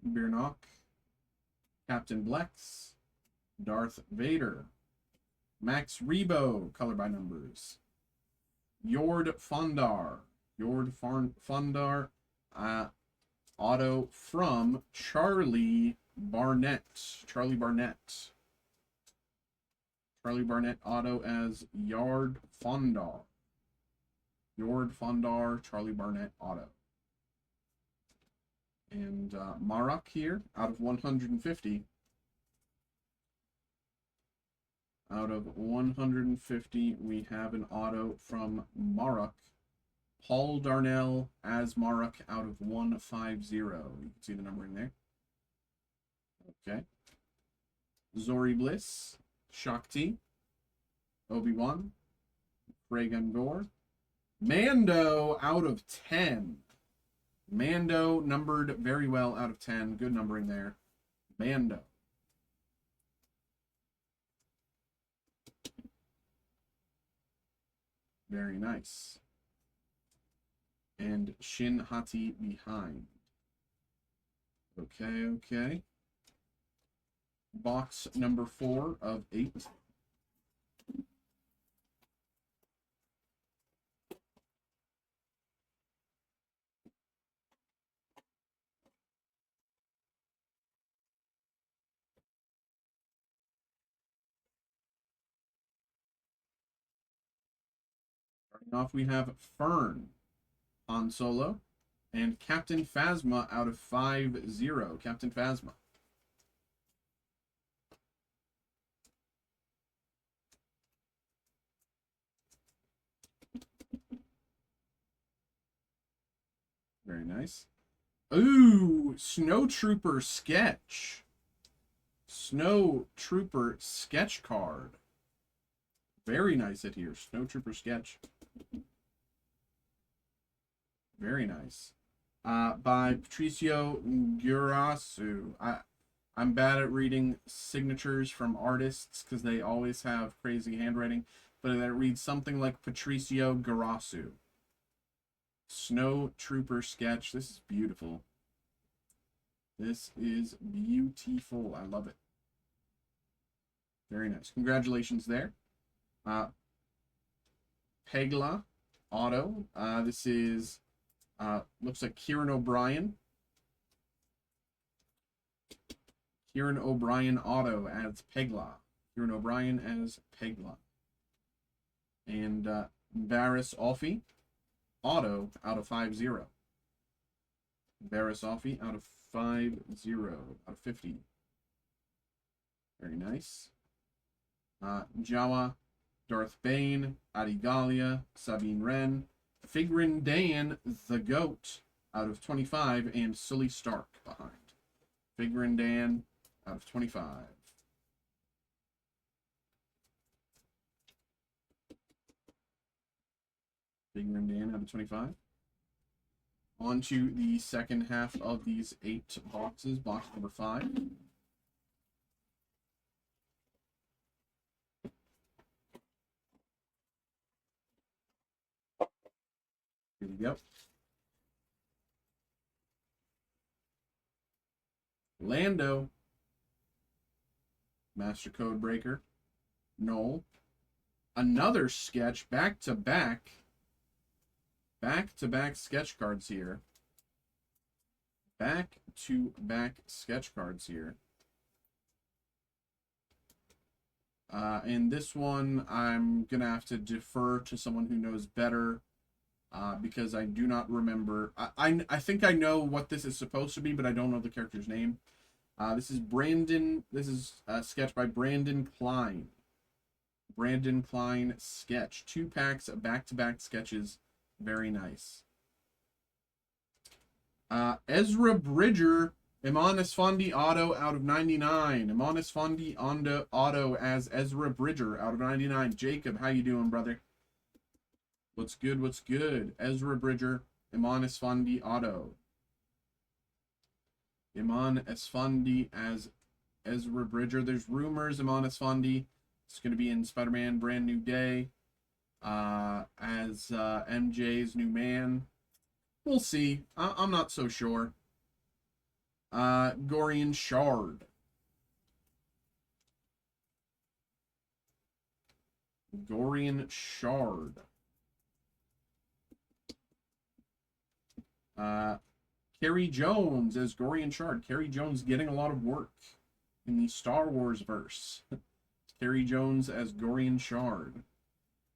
Birnock. Captain Blex. Darth Vader. Max Rebo, color by numbers. Jord Fondar. Jord Fondar. Auto from Charlie Barnett. Charlie Barnett. Charlie Barnett auto as Yard Fondar. Jord Fondar, Charlie Barnett auto. And Marok here out of 150. Out of 150, we have an auto from Marok. Paul Darnell as Marok out of 150. You can see the numbering there. Okay. Zori Bliss. Shakti. Obi-Wan. Rhaegon Gore. Mando out of 10. Mando numbered very well out of 10. Good numbering there. Mando. Very nice. And Shin Hati behind. Okay. Box number 4 of 8. Starting off, we have Fern, Han Solo, and Captain Phasma out of 50. Captain Phasma. Very nice. Ooh, Snowtrooper sketch. Snow Trooper sketch card. Very nice hit here. Snow Trooper sketch. Very nice. By Patricio Gurasu. I'm bad at reading signatures from artists because they always have crazy handwriting, but it reads something like Patricio Gurasu. Snow Trooper sketch. This is beautiful. This is beautiful. I love it. Very nice. Congratulations there. Pegla auto. This is looks like Kieran O'Brien. Kieran O'Brien auto as Pegla. Kieran O'Brien as Pegla. And Barris Alfie auto out of 5-0. Barris Alfie out of 5-0 out of 50. Very nice. Jawa, Darth Bane, Adigalia, Sabine Wren, Figrin Dan, the Goat out of 25, and Sully Stark behind. Figrin Dan out of 25. Figrin Dan out of 25. On to the second half of these 8 boxes. Box number 5. Here we go. Lando. Master Code Breaker. Noel. Another sketch. Back-to-back. Back-to-back sketch cards here. Back-to-back sketch cards here. And this one, I'm going to have to defer to someone who knows better because I do not remember. I think I know what this is supposed to be, but I don't know the character's name. This is Brandon. This is a sketch by Brandon Klein. Brandon Klein sketch. 2 packs of back-to-back sketches. Very nice. Ezra Bridger, Imanis Fondi auto out of 99. Imanis Fondi auto as Ezra Bridger out of 99. Jacob, how you doing, brother? What's good? What's good? Ezra Bridger, Imanis Fondi auto. Iman Esfandi as Ezra Bridger. There's rumors Iman Esfandi is going to be in Spider-Man Brand New Day as MJ's new man. We'll see. I'm not so sure. Gorian Shard. Gorian Shard. Kerry Jones as Gorian Shard. Kerry Jones getting a lot of work in the Star Wars verse. Kerry Jones as Gorian Shard.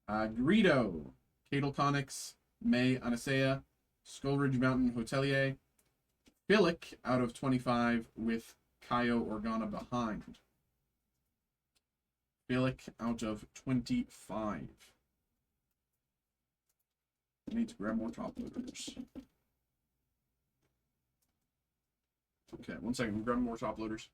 Greedo. Cadel Conics. May Anasea. Skullridge Mountain Hotelier. Billick out of 25 with Kaio Organa behind. Billick out of 25. I need to grab more top loaders. Okay, 1 second. I'm grabbing more top loaders.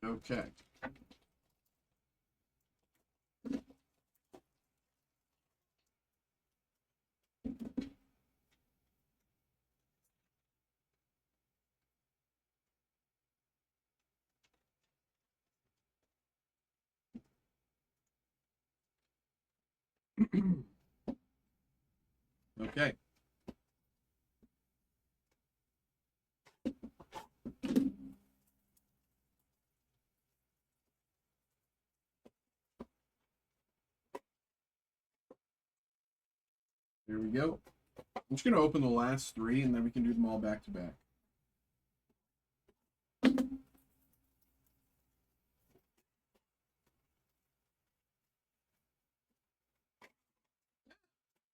Okay. Okay. Here we go. I'm just going to open the last 3, and then we can do them all back to back.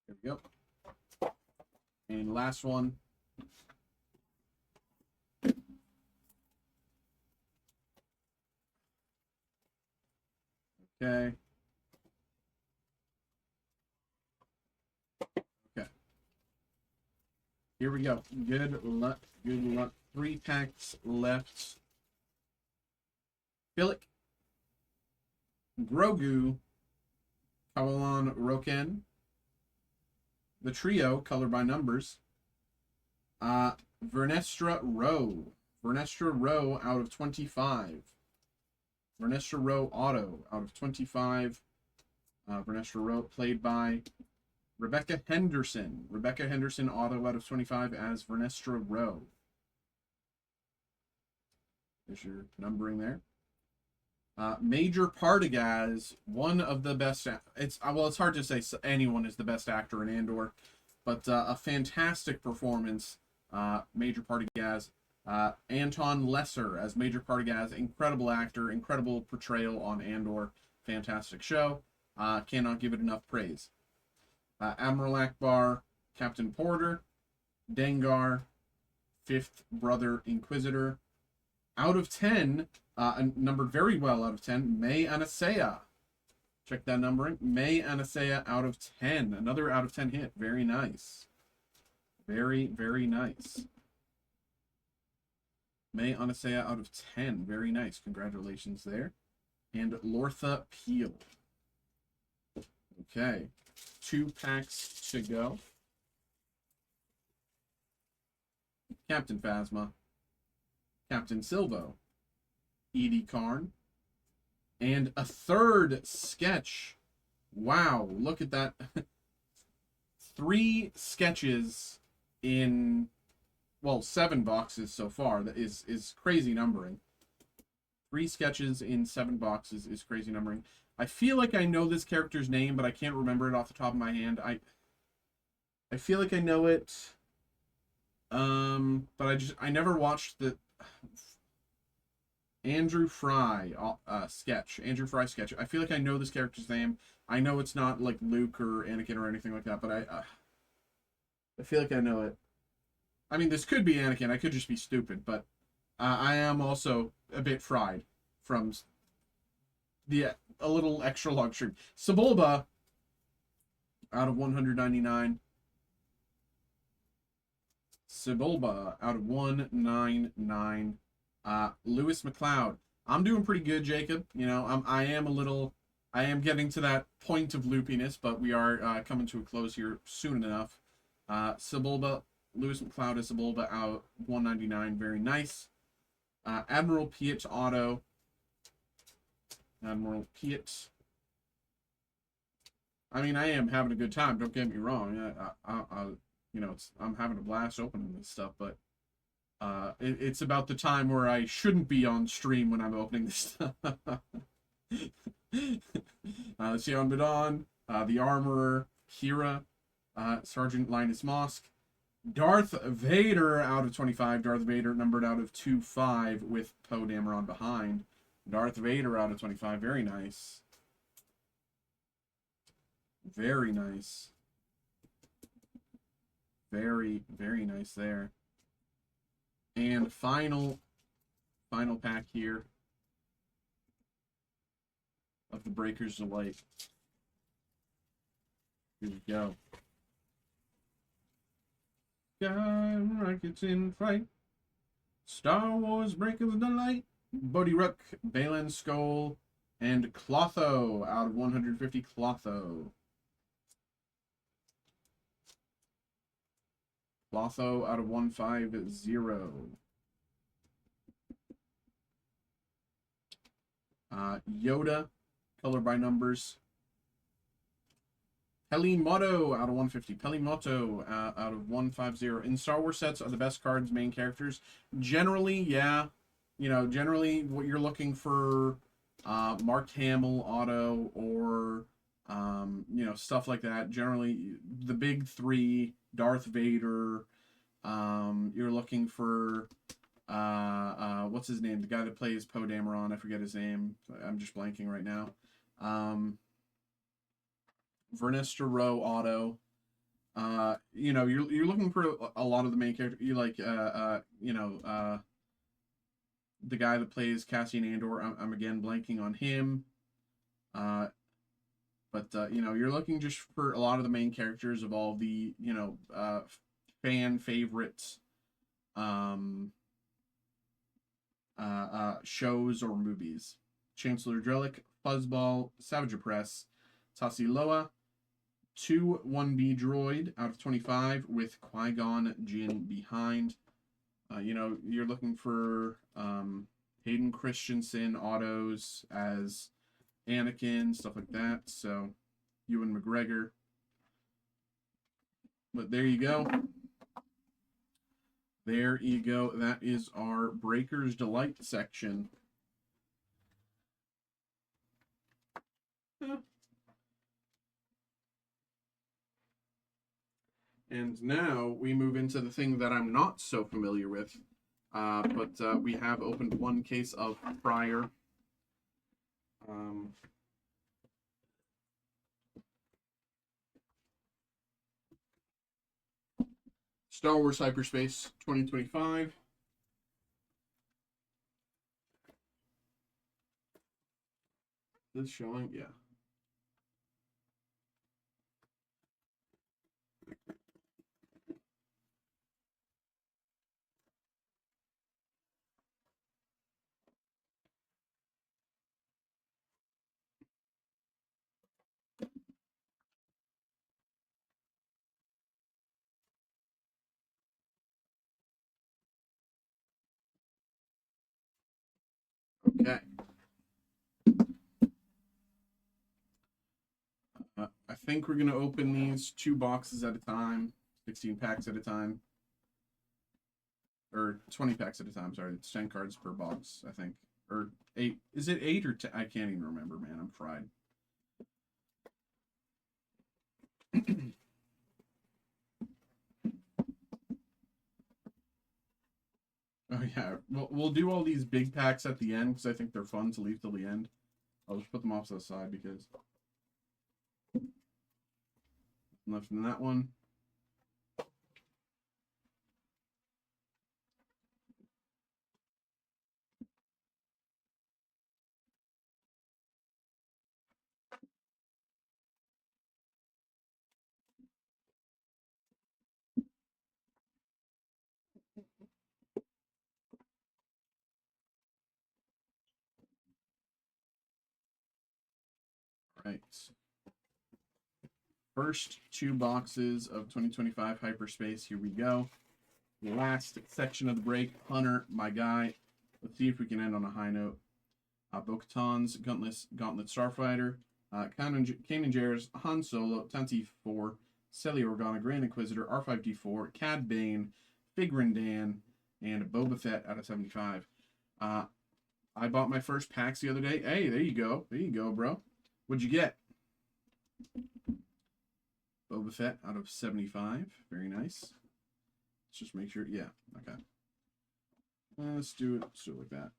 There we go. And last one. Okay. Okay. Here we go. Good luck. Good luck. 3 packs left. Philic, Grogu, Kawalan Roken, the trio, colored by numbers. Vernestra Rowe. Vernestra Rowe out of 25. Vernestra Rowe auto out of 25. Vernestra Rowe played by Rebecca Henderson. Rebecca Henderson auto out of 25 as Vernestra Rowe. There's your numbering there. Major Partagas, one of the best. It's hard to say anyone is the best actor in Andor, but a fantastic performance. Major Partagas. Anton Lesser as Major Partagas, incredible actor, incredible portrayal on Andor, fantastic show. Cannot give it enough praise. Admiral Akbar, Captain Porter, Dengar, 5th Brother Inquisitor. Out of 10, numbered very well out of 10, May Anasea. Check that numbering. May Anasea out of 10. Another out of 10 hit. Very nice. Very, very nice. May Anasea out of 10. Very nice. Congratulations there. And Lortha Peel. Okay. 2 packs to go. Captain Phasma. Captain Silvo. Edie Karn. And a 3rd sketch. Wow. Look at that. 3 sketches in... well, 7 boxes so far. That is crazy numbering. 3 sketches in 7 boxes is crazy numbering. I feel like I know this character's name, but I can't remember it off the top of my hand. I feel like I know it. But I never watched the Andrew Fry sketch. Andrew Fry sketch. I feel like I know this character's name. I know it's not like Luke or Anakin or anything like that, but I feel like I know it. I mean, this could be Anakin. I could just be stupid, but I am also a bit fried from a little extra long stream. Sebulba out of 199. Sebulba out of 199. Lewis McLeod. I'm doing pretty good, Jacob. You know, I am getting to that point of loopiness, but we are coming to a close here soon enough. Sebulba, Lewis McLeod is Sebulba out 199. Very nice. Admiral Piet auto. Admiral Piet. I mean, I am having a good time. Don't get me wrong. You know, I'm having a blast opening this stuff, but it's about the time where I shouldn't be on stream when I'm opening this stuff. Sion Badon, the Armorer, Kira, Sergeant Linus Mosk, Darth Vader out of 25. Darth Vader numbered out of 25 with Poe Dameron behind. Darth Vader out of 25. Very nice. Very nice. Very, very nice there. And final pack here of the Breakers of Light. Here we go. Sky rockets in flight. Star Wars Breakers of Light. Bodhi Rook, Balin Skull, and Clotho out of 150. Clotho. Clotho out of 150. Yoda, color by numbers. Pelimoto out of 150. Pelimoto out of 150. In Star Wars sets are the best cards, main characters. Generally, yeah. You know, generally what you're looking for, Mark Hamill auto or, you know, stuff like that. Generally, the big 3, Darth Vader. You're looking for, what's his name? The guy that plays Poe Dameron. I forget his name. I'm just blanking right now. Vernestra Rowe auto. You know, you're looking for a lot of the main characters. You like, you know, the guy that plays Cassian Andor. I'm again blanking on him. But you know, you're looking just for a lot of the main characters of all the, you know, fan favorites um, shows or movies. Chancellor Drellick, Fuzzball, Savager Press, Tassiloa, 2 1B droid out of 25 with Qui-Gon Jinn behind. You know, you're looking for Hayden Christensen autos as Anakin, stuff like that. So, Ewan McGregor. But there you go. There you go. That is our Breaker's Delight section. And now we move into the thing that I'm not so familiar with. But we have opened one case of prior. Star Wars Hyperspace 2025. This showing? Yeah. Okay. I think we're going to open these 2 boxes at a time, 16 packs at a time. Or 20 packs at a time, sorry. It's 10 cards per box, I think. Or 8. Is it 8 or 10? I can't even remember, man. I'm fried. Oh, yeah. We'll do all these big packs at the end because I think they're fun to leave till the end. I'll just put them off to the side because left in that one. Right. First 2 boxes of 2025 Hyperspace. Here we go. Last section of the break. Hunter, my guy. Let's see if we can end on a high note. Bo-Katan's Gauntlet Starfighter. Kanan Jarrus, Han Solo, Tantive 4, Celia Organa, Grand Inquisitor, R5D4, Cad Bane, Fig Dan, and Boba Fett out of 75. I bought my first packs the other day. Hey, there you go. There you go, bro. What'd you get? Boba Fett out of 75. Very nice. Let's just make sure. Yeah, okay. Let's do it like that.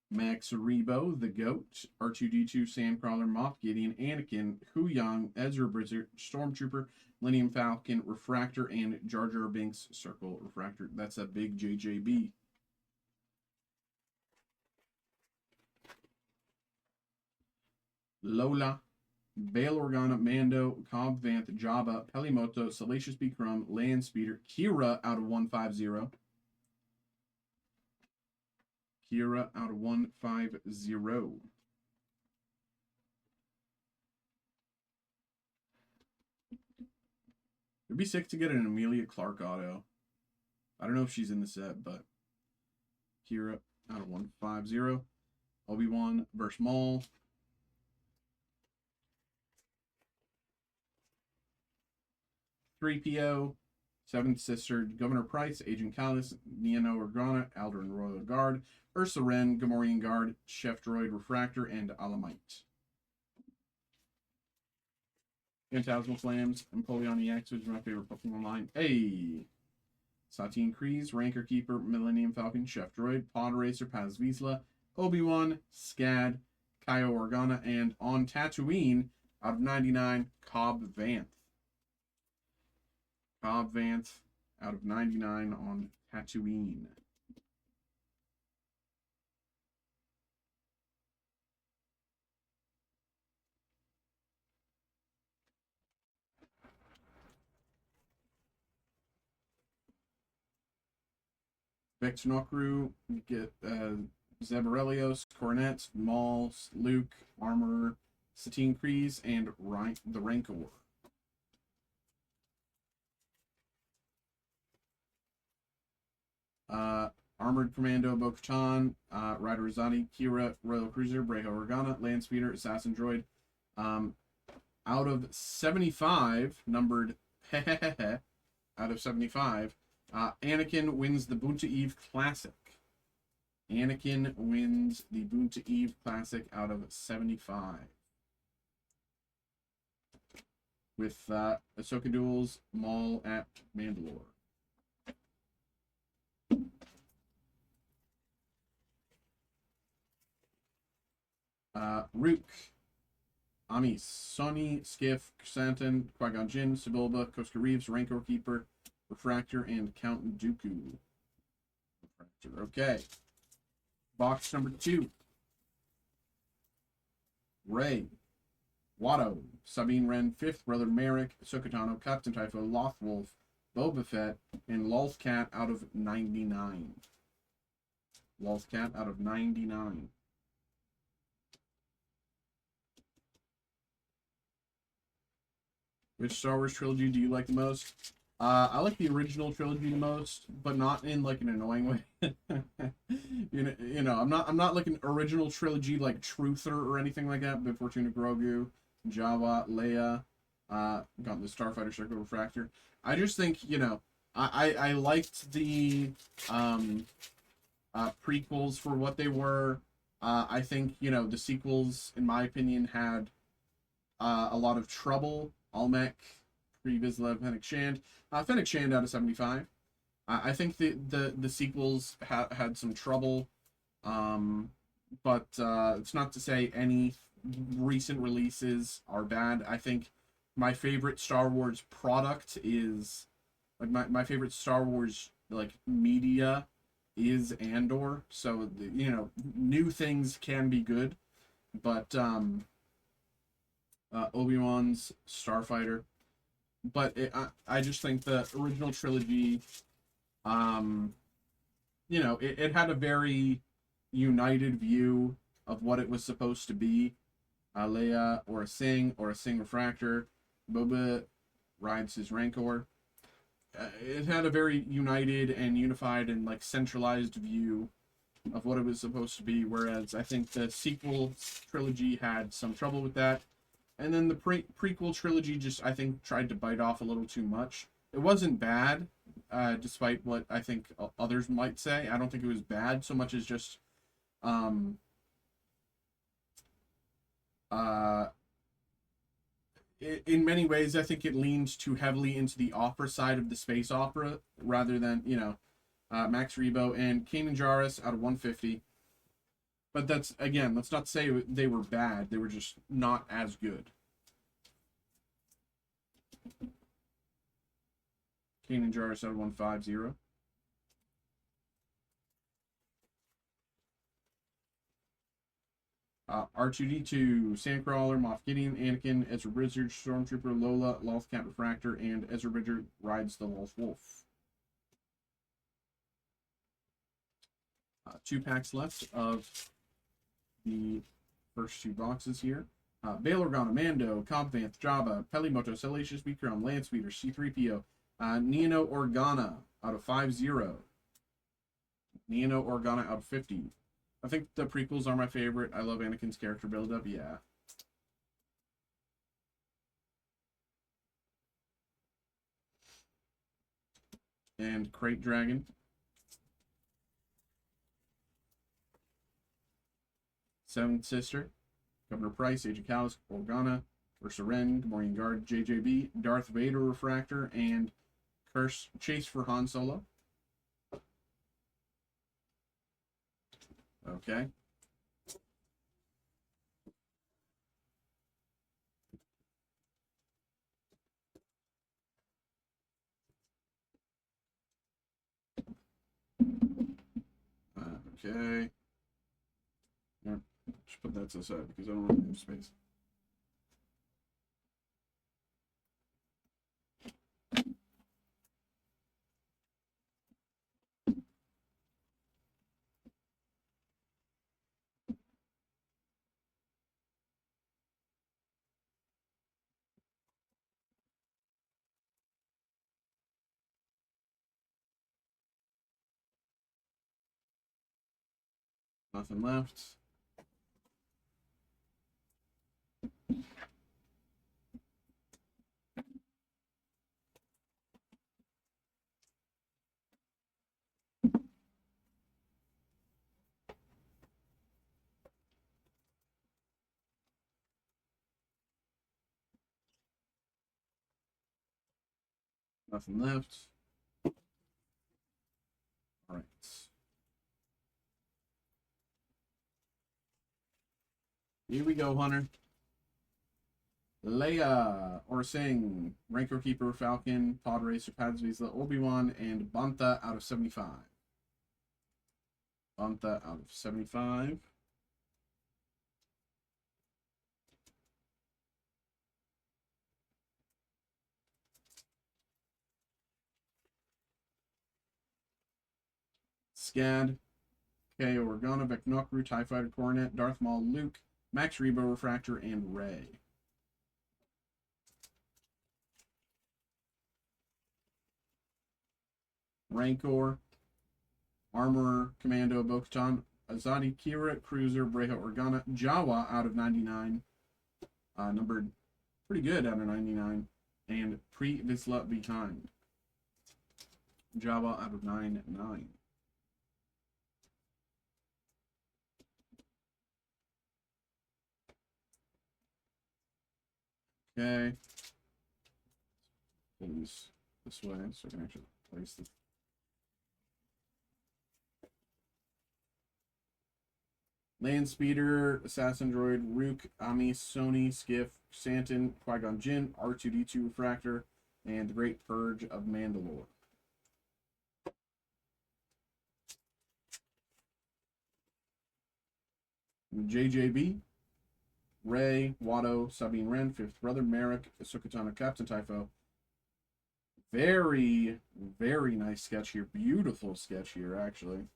Max Rebo, the Goat, R2D2, Sandcrawler, Moff Gideon, Anakin, Hu Yang, Ezra Bridger, Stormtrooper, Millennium Falcon, Refractor, and Jar Jar Binks Circle Refractor. That's a big JJB. Lola, Bail Organa, Mando, Cobb Vanth, Jabba, Pelimoto, Salacious B. Crumb, Land Speeder, Kira out of 150. Kira out of 150. It'd be sick to get an Amelia Clark auto. I don't know if she's in the set, but Kira out of 150. Obi-Wan versus Maul. .3PO, Seventh Sister, Governor Price, Agent Callus, Niano Organa, Alderaan Royal Guard, Ursa Wren, Gamorrean Guard, Chef Droid Refractor, and Alamite. Phantasmal Flames, Empoleon EX, which is my favorite Pokemon line. Hey! Satine Kryze, Ranker Keeper, Millennium Falcon, Chef Droid, Pod Racer, Paz Vizsla, Obi-Wan, Scad, Kyo Organa, and on Tatooine, out of 99, Cobb Vanth. Cobb Vanth out of 99 on Tatooine. Vectinocru, you get Zabarelios, Coronet, Maul, Luke, Armorer, Satine Kreese, and the Rancor. Armored Commando, Bo-Katan, Rider Rosati, Kira, Royal Cruiser, Breho Organa, Land Speeder, Assassin Droid. Out of 75, numbered out of 75, Anakin wins the Bunta Eve Classic. Anakin wins the Bunta Eve Classic out of 75. With Ahsoka Duels, Maul at Mandalore. Rook, Amis, Sony, Skiff, Chrysanthemum, Qui-Gon Jinn, Sebulba, Koska Reeves, Rancor Keeper, Refractor, and Count Dooku. Refractor, okay. Box number 2. Rey, Watto, Sabine Wren, Fifth Brother Merrick, Sokotano, Captain Typho, Lothwolf, Boba Fett, and Lolthcat out of 99. Lolthcat out of 99. Which Star Wars trilogy do you like the most? I like the original trilogy the most, but not in like an annoying way. you know, I'm not like an original trilogy like truther or anything like that. But Fortuna, Grogu, Jawa, Leia, got the Starfighter Circle Refractor. I just think, you know, I liked the prequels for what they were. I think, you know, the sequels, in my opinion, had a lot of trouble. Almec, Pre-Vizsla, Fennec Shand. Fennec Shand out of 75. I think the sequels had some trouble, but it's not to say any recent releases are bad. I think my favorite Star Wars product is, like, my favorite Star Wars, like, media is Andor. So, you know, new things can be good, but Obi-Wan's Starfighter. But I just think the original trilogy, you know, it had a very united view of what it was supposed to be. Leia or a Sing Refractor. Boba rides his Rancor. It had a very united and unified and like centralized view of what it was supposed to be, whereas I think the sequel trilogy had some trouble with that. And then the prequel trilogy just, I think, tried to bite off a little too much. It wasn't bad, despite what I think others might say. I don't think it was bad so much as just, in many ways, I think it leans too heavily into the opera side of the space opera, rather than, you know, Max Rebo and Kanan Jarrus out of 150. But that's, again, let's not say they were bad. They were just not as good. Kanan Jarrus out of 150. R2D2, Sandcrawler, Moff Gideon, Anakin, Ezra Bridger, Stormtrooper, Lola, Lothcat Refractor, and Ezra Bridger rides the Loth Wolf. 2 packs left of the first 2 boxes here. Bail Organa, Mando, Cobb Vanth, Jabba, Pelimoto, Salacious Beakrum, Landspeeder, C-3PO, Nino Organa out of 50. Nino Organa out of 50. I think the prequels are my favorite. I love Anakin's character build-up, yeah. And Crate Dragon. Seventh Sister, Governor Price, Agent Callus, Organa, Ursa Wren, Gamorrean Guard, JJB, Darth Vader Refractor, and Curse Chase for Han Solo. Okay. Okay. Yep. Just put that to the side because I don't really have space. Nothing left. Nothing left. All right. Here we go, Hunter. Leia, Orsing, Rancor Keeper, Falcon, Pod Racer, Pads Vizsla, Obi-Wan, and Banta out of 75. Banta out of 75. Scad, K. Organa, Vecnokru, TIE Fighter, Coronet, Darth Maul, Luke, Max Rebo, Refractor, and Rey. Rancor, Armorer, Commando, Bo-Katan, Azadi, Kira, Cruiser, Breha, Organa, Jawa out of 99. Numbered pretty good out of 99. And Pre-Vizsla behind. Jawa out of 99. Okay. Things this way so I can actually place this. Land Speeder, Assassin Droid, Rook, Ami, Sony, Skiff, Santin, Qui-Gon Jinn, R2-D2 Refractor, and the Great Purge of Mandalore. JJB, Rey, Watto, Sabine Wren, Fifth Brother, Merrick, Ahsoka, Captain Typho. Very, very nice sketch here. Beautiful sketch here, actually.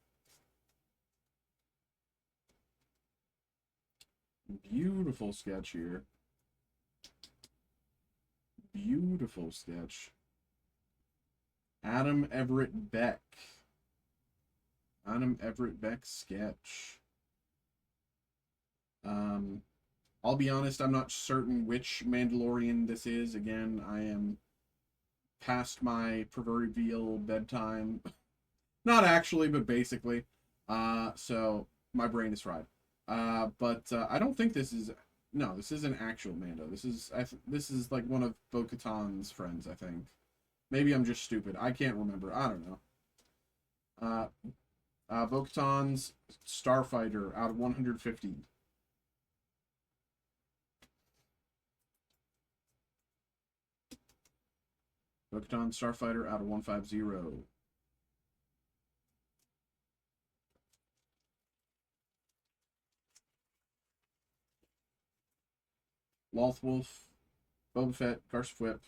Beautiful sketch here. Beautiful sketch. Adam Everett Beck. Adam Everett Beck sketch. I'll be honest, I'm not certain which Mandalorian this is. Again, I am past my proverbial bedtime. Not actually, but basically. So my brain is fried. But I don't think this is. No, this is an actual Mando. This is like one of Bo-Katan's friends, I think. Maybe I'm just stupid. I can't remember. I don't know. Bo-Katan's Starfighter out of 150. Bo-Katan Starfighter out of 150. Lothwolf, Boba Fett, Garsfwhip,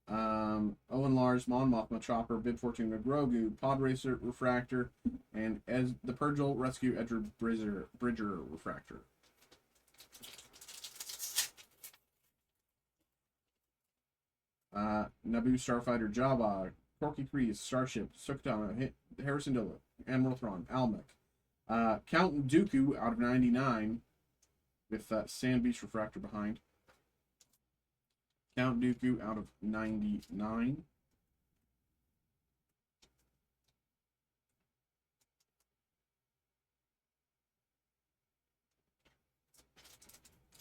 Owen Lars, Mon Mothma, Chopper, Bib Fortuna, Grogu, Pod Racer, Refractor, and as the Purgil Rescue Edgar Bridger Refractor. Naboo Starfighter, Jabba, Porky Kreese, Starship, Sukatana, Harrison Dilla, Admiral Thrawn, Almec, Count Dooku out of 99 with Sand Beast Refractor behind. Count Dooku out of 99.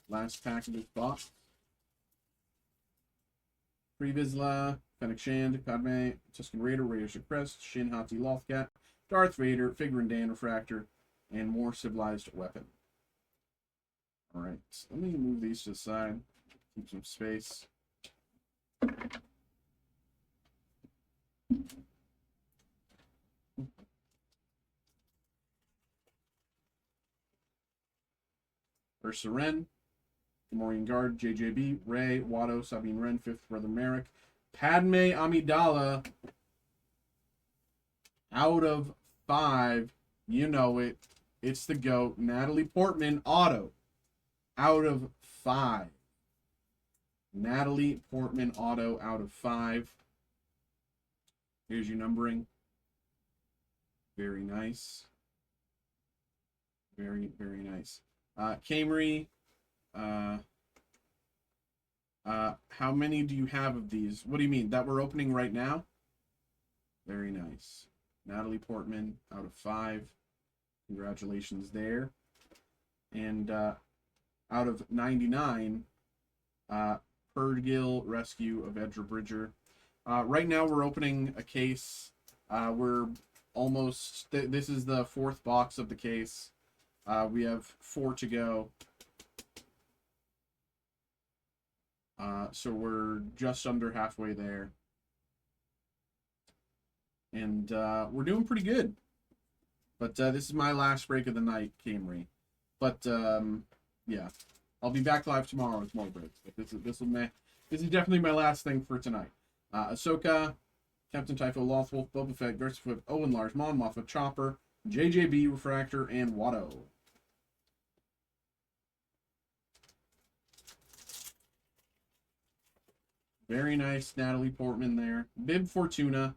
Last pack of this box. Pre-Vizsla, Fennec Shand, Padme, Tusken Raider, Radiation Crest, Shin Hati Lothcat, Darth Vader, Figrin Dan Refractor, and more civilized weapon. Alright, so let me move these to the side, keep some space. Ursa Wren, Gamorrean Guard, JJB, Rey, Watto, Sabine Wren, Fifth Brother Merrick, Padme Amidala out of 5. You know it. It's the GOAT. Natalie Portman auto out of 5. Natalie Portman auto out of 5. Here's your numbering. Very nice. Very, very nice. Camry, uh, how many do you have of these? What do you mean? That we're opening right now? Very nice. Natalie Portman, out of 5. Congratulations there. And out of 99, Perdgill Rescue of Edra Bridger. Right now we're opening a case. We're almost... this is the 4th box of the case. We have 4 to go. So we're just under halfway there. And we're doing pretty good. But this is my last break of the night, Camry. But yeah, I'll be back live tomorrow with more breaks. But this is definitely my last thing for tonight. Ahsoka, Captain Typho, Lothwolf, Boba Fett, Garcifup, Owen Lars, Mon Mothma, Chopper, JJB, Refractor, and Watto. Very nice Natalie Portman there. Bib Fortuna,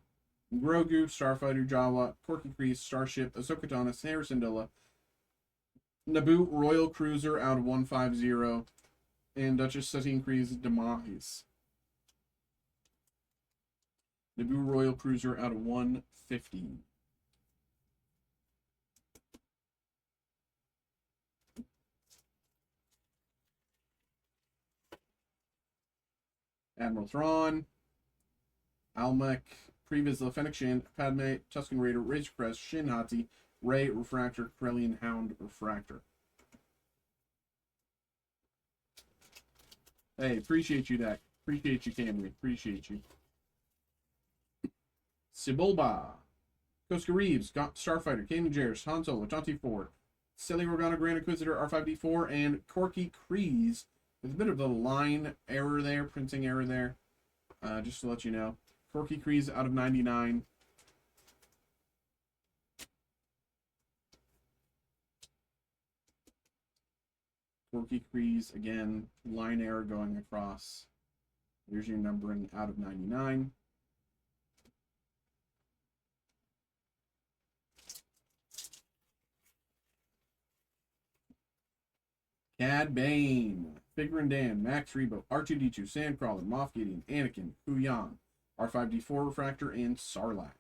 Grogu, Starfighter, Jawa, Corky Kryze, Starship, Ahsoka Tano, Sarah Syndulla, Naboo, Royal Cruiser out of 150, and Duchess Satine Kryze, Demise. Naboo Royal Cruiser out of 150. Admiral Thrawn, Almec, Previs, Fennec Shin, Padme, Tusken Raider, Razor Crest, Shin Hati, Ray, Refractor, Corellian Hound, Refractor. Hey, appreciate you, Dak. Appreciate you, Camry. Appreciate you. Sibulba, Koska Reeves, Starfighter, Kanan Jarrus, Han Solo, Tonti Ford, Silly Organa, Grand Inquisitor, R5D4, and Corky Kryze. There's a bit of a line error there, printing error there. Just to let you know. Corky Kryze out of 99. Corky Kryze, again, line error going across. Here's your numbering out of 99. Cad Bane, Figure and Dan, Max Rebo, R2D2, Sandcrawler, Moff Gideon, Anakin, Huyang, R5D4 Refractor, and Sarlacc.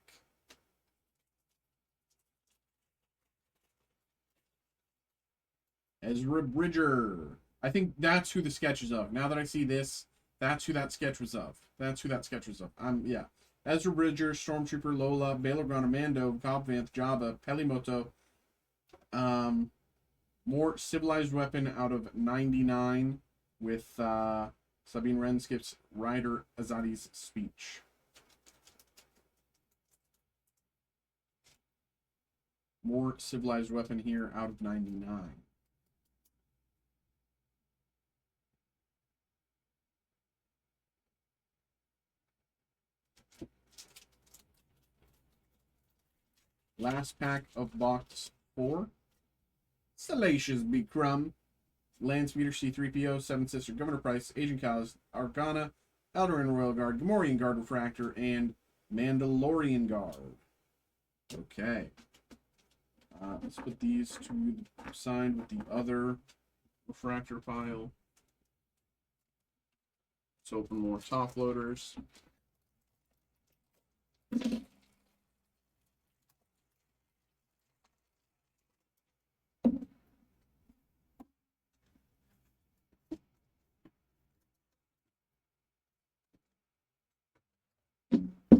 Ezra Bridger. I think that's who the sketch is of. Now that I see this, that's who that sketch was of. That's who that sketch was of. Yeah. Ezra Bridger, Stormtrooper, Lola, Bail Organa, Mando, Cobb Vanth, Jabba, Pelimoto. More civilized weapon out of 99 with Sabine Wren skips Ryder Azadi's speech. More civilized weapon here out of 99. Last pack of box 4. Salacious Big Crumb, Landspeeder, C3PO, Seven Sister, Governor Price, Agent Callus, Argana, Alderaan Royal Guard, Gamorrean Guard Refractor, and Mandalorian Guard. Okay. Let's put these to the side with the other refractor pile. Let's open more top loaders.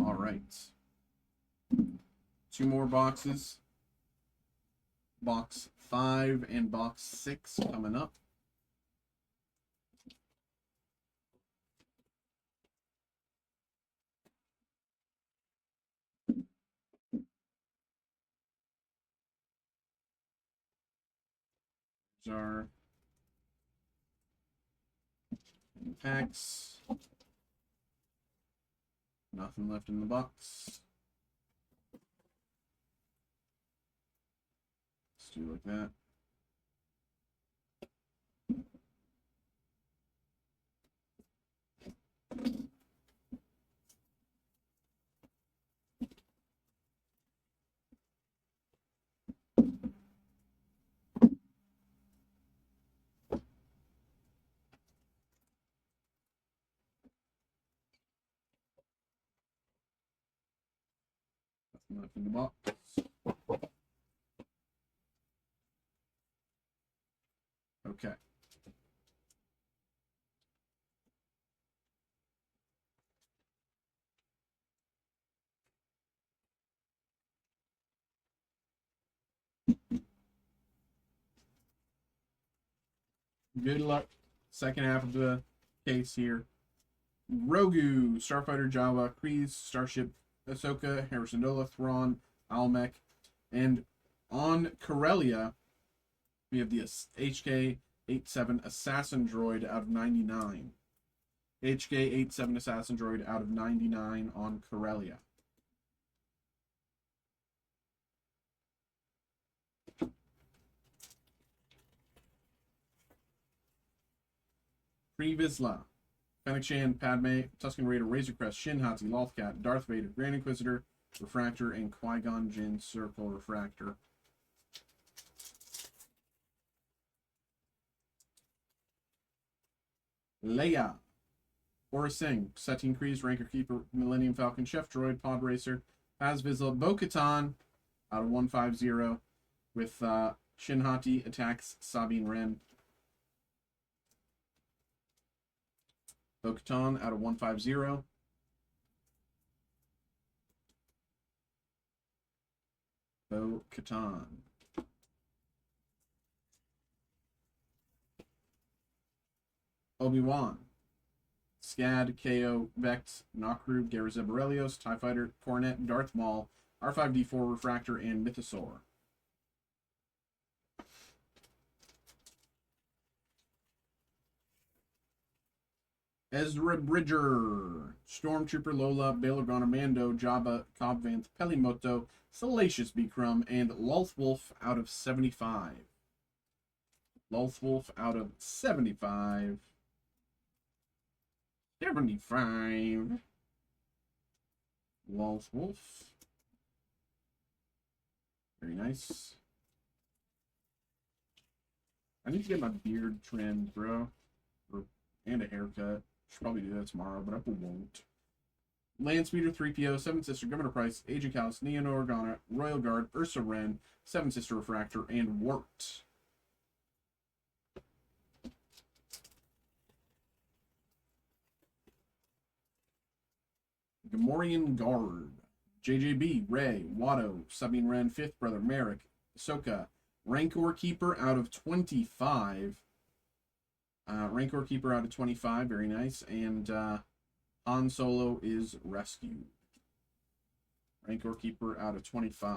All right. 2 more boxes. Box 5 and box 6 coming up. These are packs. Nothing left in the box. Let's do like that. Left in the box. Okay. Good luck. Second half of the case here. Grogu, Starfighter Java, Kryze, Starship, Ahsoka, Harrisondola, Thrawn, Almec, and on Corellia, we have the HK-87 Assassin Droid out of 99. HK-87 Assassin Droid out of 99 on Corellia. Pre-Vizsla, Fennec Shan, Padme, Tusken Raider, Razor Crest, Shin Hati, Lothcat, Darth Vader, Grand Inquisitor, Refractor, and Qui-Gon Jinn Circle Refractor. Leia, Aura Singh, Satine Kryze, Ranker Keeper, Millennium Falcon, Chef Droid, Pod Racer, Paz Vizsla, Bo-Katan out of 150 with Shin Hati attacks Sabine Wren. Bo-Katan out of 150. Bo-Katan. Obi-Wan. Scad, KO, Vex, Nakru, Garazeb Aurelios, TIE Fighter, Coronet, Darth Maul, R5D4 Refractor, and Mythosaur. Ezra Bridger, Stormtrooper Lola, Bail Organa Mando, Jabba, Cobb Vanth, Pelimoto, Salacious Bikram, and Lulthwolf out of 75. Lulthwolf out of 75. 75. Lulthwolf. Very nice. I need to get my beard trimmed, bro. And a haircut. Should probably do that tomorrow, but I won't. Landspeeder 3PO, Seven Sister, Governor Price, Agent Callus, Neon Organa, Royal Guard, Ursa Wren, Seven Sister Refractor, and Wart. Gamorrean Guard, JJB, Rey, Watto, Sabine Wren, Fifth Brother, Merrick, Ahsoka, Rancor Keeper out of 25. Rancor Keeper out of 25, very nice. And Han Solo is rescued. Rancor Keeper out of 25.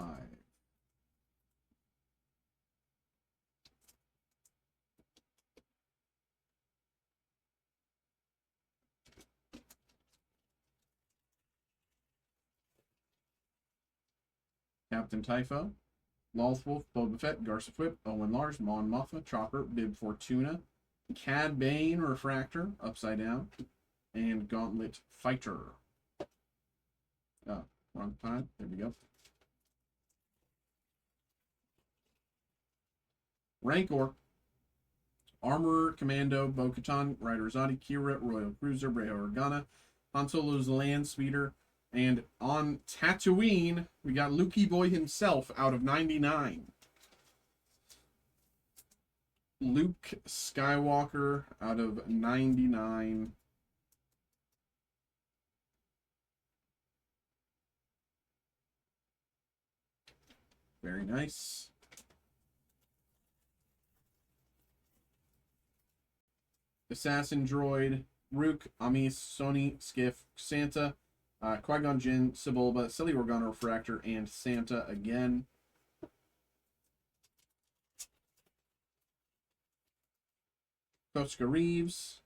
Captain Typho, Lulthwolf, Boba Fett, Garsa Whip, Owen Lars, Mon Mothma, Chopper, Bib Fortuna, Cad Bane Refractor, upside down, and Gauntlet Fighter. Oh, wrong time. There we go. Rancor, Armorer, Commando, Bo-Katan, Ryder Zadi, Kira, Royal Cruiser, Breha Organa, Han Solo's Land Speeder, and on Tatooine, we got Lukey Boy himself out of 99. Luke Skywalker out of 99. Very nice. Assassin Droid, Rook, Amis, Sony, Skiff, Santa, Qui-Gon Jinn, Sebulba, Silly Organa Refractor, and Santa again. Koska Reeves,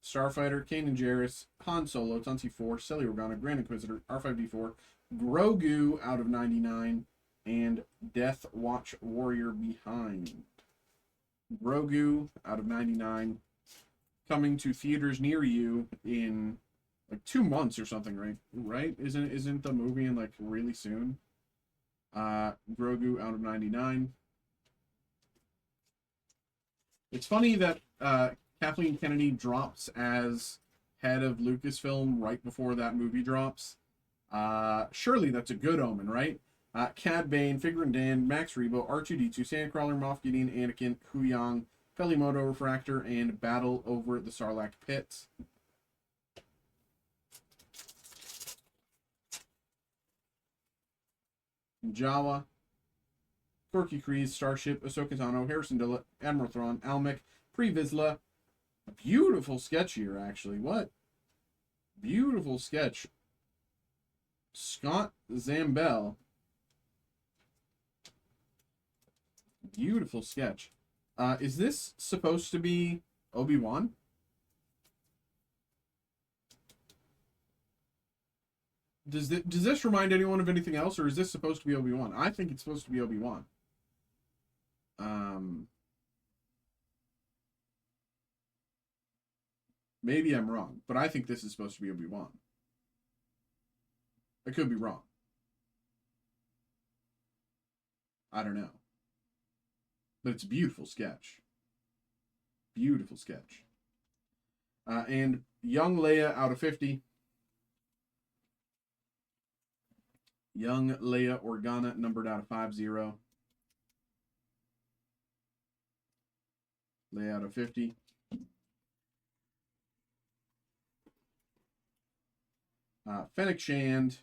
Starfighter, Kanan Jarrus, Han Solo, Tunsi 4, Silly Organa, Grand Inquisitor, R5D4, Grogu out of 99, and Death Watch Warrior behind. Grogu out of 99, coming to theaters near you in like 2 months or something, right? Right? Isn't the movie in like really soon? Grogu out of 99. It's funny that Kathleen Kennedy drops as head of Lucasfilm right before that movie drops. Surely that's a good omen, right? Cad Bane, Figrin Dan, Max Rebo, R2D2, Sandcrawler, Moff Gideon, Anakin, Huyang, Felimoto Refractor, and Battle Over the Sarlacc Pit. Jawa, Corky Kreese, Starship, Ahsoka Tano, Harrison Dillett, Admiral Thrawn, Almec, Pre Vizsla. Beautiful sketch here, actually. What? Beautiful sketch. Scott Zambell. Beautiful sketch. Is this supposed to be Obi-Wan? Does this remind anyone of anything else, or is this supposed to be Obi-Wan? I think it's supposed to be Obi-Wan. Maybe I'm wrong, but I think this is supposed to be Obi-Wan. I could be wrong. I don't know. But it's a beautiful sketch. Beautiful sketch. And Young Leia out of 50. Young Leia Organa numbered out of 50. Leia out of 50. Fennec Shand,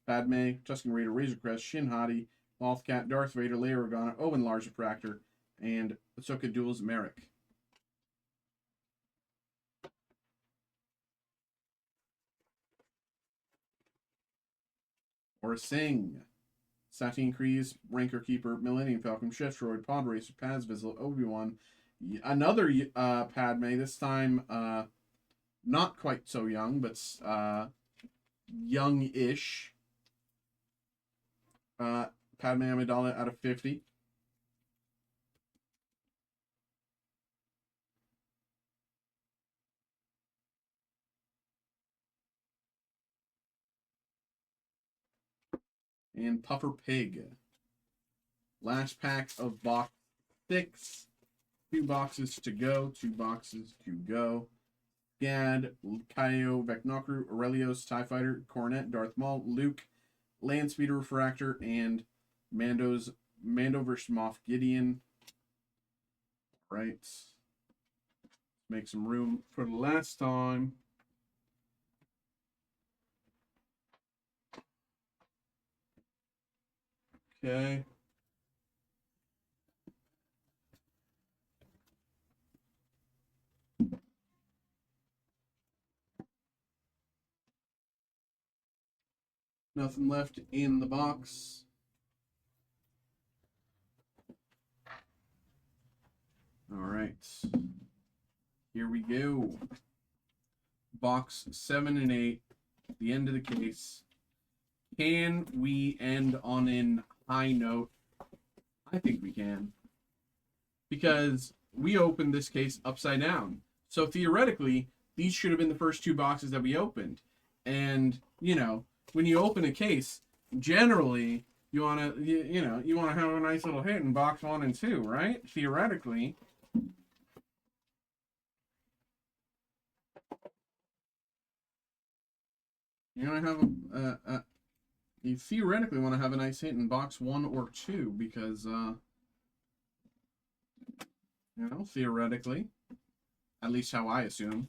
Padme, Tusken Raider, Razor Crest, Shin Hati, Mothcat, Darth Vader, Leia Organa, Owen Large Refractor, and Ahsoka Duels Merrick. Or Singh, Satine Kryze, Rancor Keeper, Millennium Falcon, Chef Droid, Pod Racer, Paz Vizsla, Obi-Wan, another Padme, this time not quite so young, but young-ish. Padme Amidala out of 50. And Puffer Pig. Last pack of box 6. 2 boxes to go. 2 boxes to go. Gad, Kaio, Vecnokru, Aurelios, TIE Fighter, Cornet, Darth Maul, Luke, Landspeeder Refractor, and Mando vs. Moff Gideon. Right. Make some room for the last time. Okay. Nothing left in the box. All right. Here we go. Box 7 and 8. The end of the case. Can we end on an high note? I think we can. Because we opened this case upside down. So theoretically, these should have been the first 2 boxes that we opened. And, you know, when you open a case, generally you want to you want to have a nice little hit in box 1 and 2, right? Theoretically. You want to have you theoretically want to have a nice hit in box 1 or 2 because you know, theoretically, at least how I assume,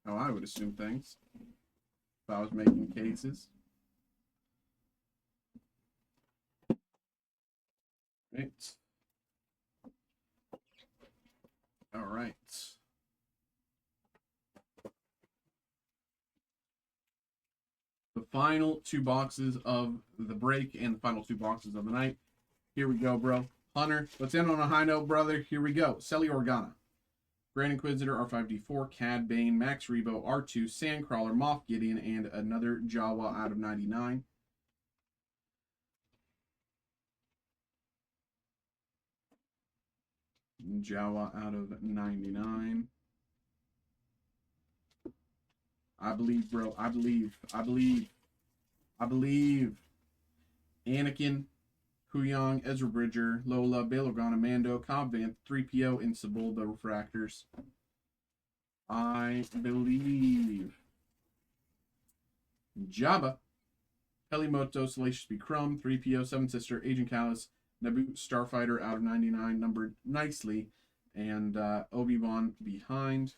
how I would assume things if I was making cases. Right. All right. The final 2 boxes of the break and the final 2 boxes of the night. Here we go, bro. Hunter, let's end on a high note, brother. Here we go. Selly Organa, Grand Inquisitor, R5D4, Cad Bane, Max Rebo, R2, Sandcrawler, Moff Gideon, and another Jawa out of 99. Jawa out of 99. I believe, bro. I believe. I believe. I believe. Anakin, Huyang, Ezra Bridger, Lola, Bail Organa, Mando, Cobb Vanth, 3PO, and Sebulba Refractors. I believe. Jabba, Helimoto, Salacious B. Crumb, 3PO, Seven Sister, Agent Callus, Naboo Starfighter out of 99, numbered nicely, and Obi-Wan behind.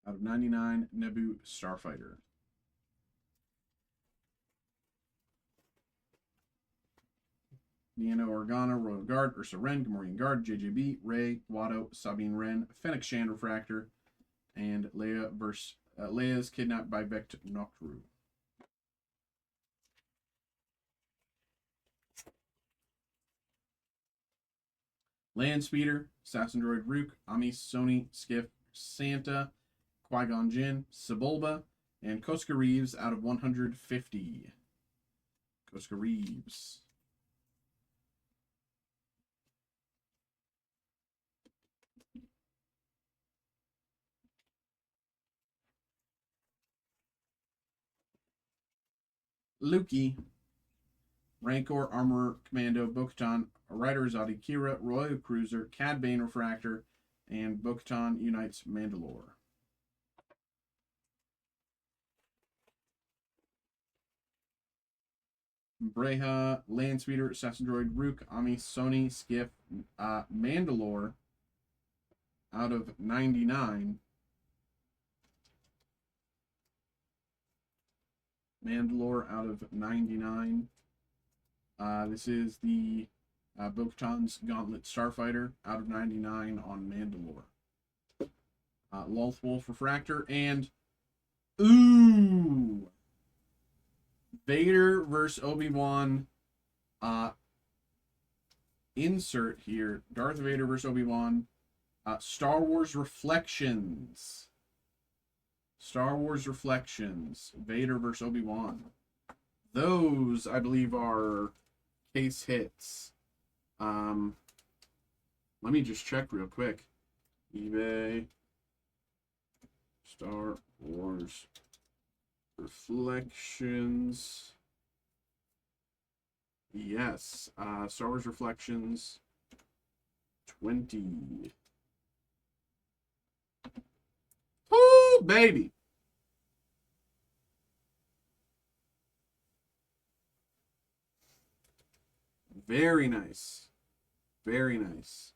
Out of 99, Naboo Starfighter. Niano Organa, Royal Guard, Ursa Wren, Gamorrean Guard, JJB, Rey, Watto, Sabine Wren, Fennec Shand Refractor, and Leia's kidnapped by Vect Nocru. Land Speeder, Assassin Droid Rook, Ami Sony, Skiff, Santa, Qui-Gon Jinn, Sebulba, and Koska Reeves out of 150. Koska Reeves. Lukey, Rancor, Armor Commando, Bo-Katan, Rider Zadi Kira, Royal Cruiser, Cad Bane Refractor, and Bo-Katan Unites Mandalore. Breha, Land Speeder, Assassin Droid Rook, Ami Sony, Skiff, Mandalore out of 99. Mandalore out of 99. This is the Bo-Katan's Gauntlet Starfighter out of 99 on Mandalore. Loth Wolf Refractor, and ooh! Vader versus Obi-Wan insert here. Darth Vader versus Obi-Wan. Star Wars Reflections. Star Wars Reflections. Vader versus Obi-Wan. Those, I believe, are case hits. Let me just check real quick. eBay. Star Wars Reflections. Yes. Star Wars Reflections 20. Woo, baby. Very nice. Very nice.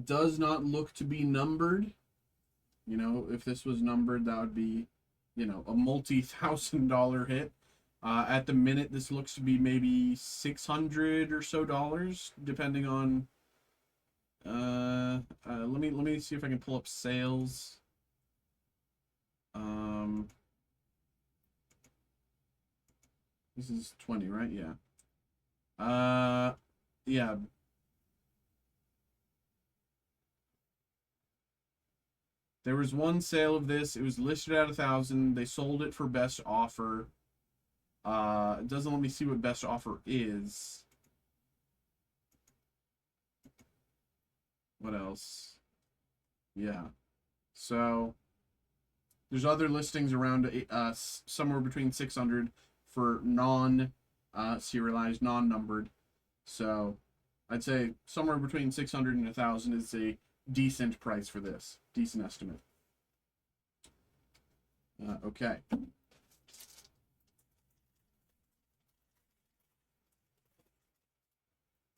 Does not look to be numbered. You know, if this was numbered, that would be, you know, a multi-$1,000 hit. At the minute, this looks to be maybe $600 or so, depending on. Let me see if I can pull up sales. This is 20, right? Yeah. Yeah. There was one sale of this. It was listed at 1,000. They sold it for best offer. It doesn't let me see what best offer is. What else? Yeah. So there's other listings around somewhere between 600 for non-serialized, non-numbered. So I'd say somewhere between 600 and 1,000 is a decent price for this. Decent estimate. Okay.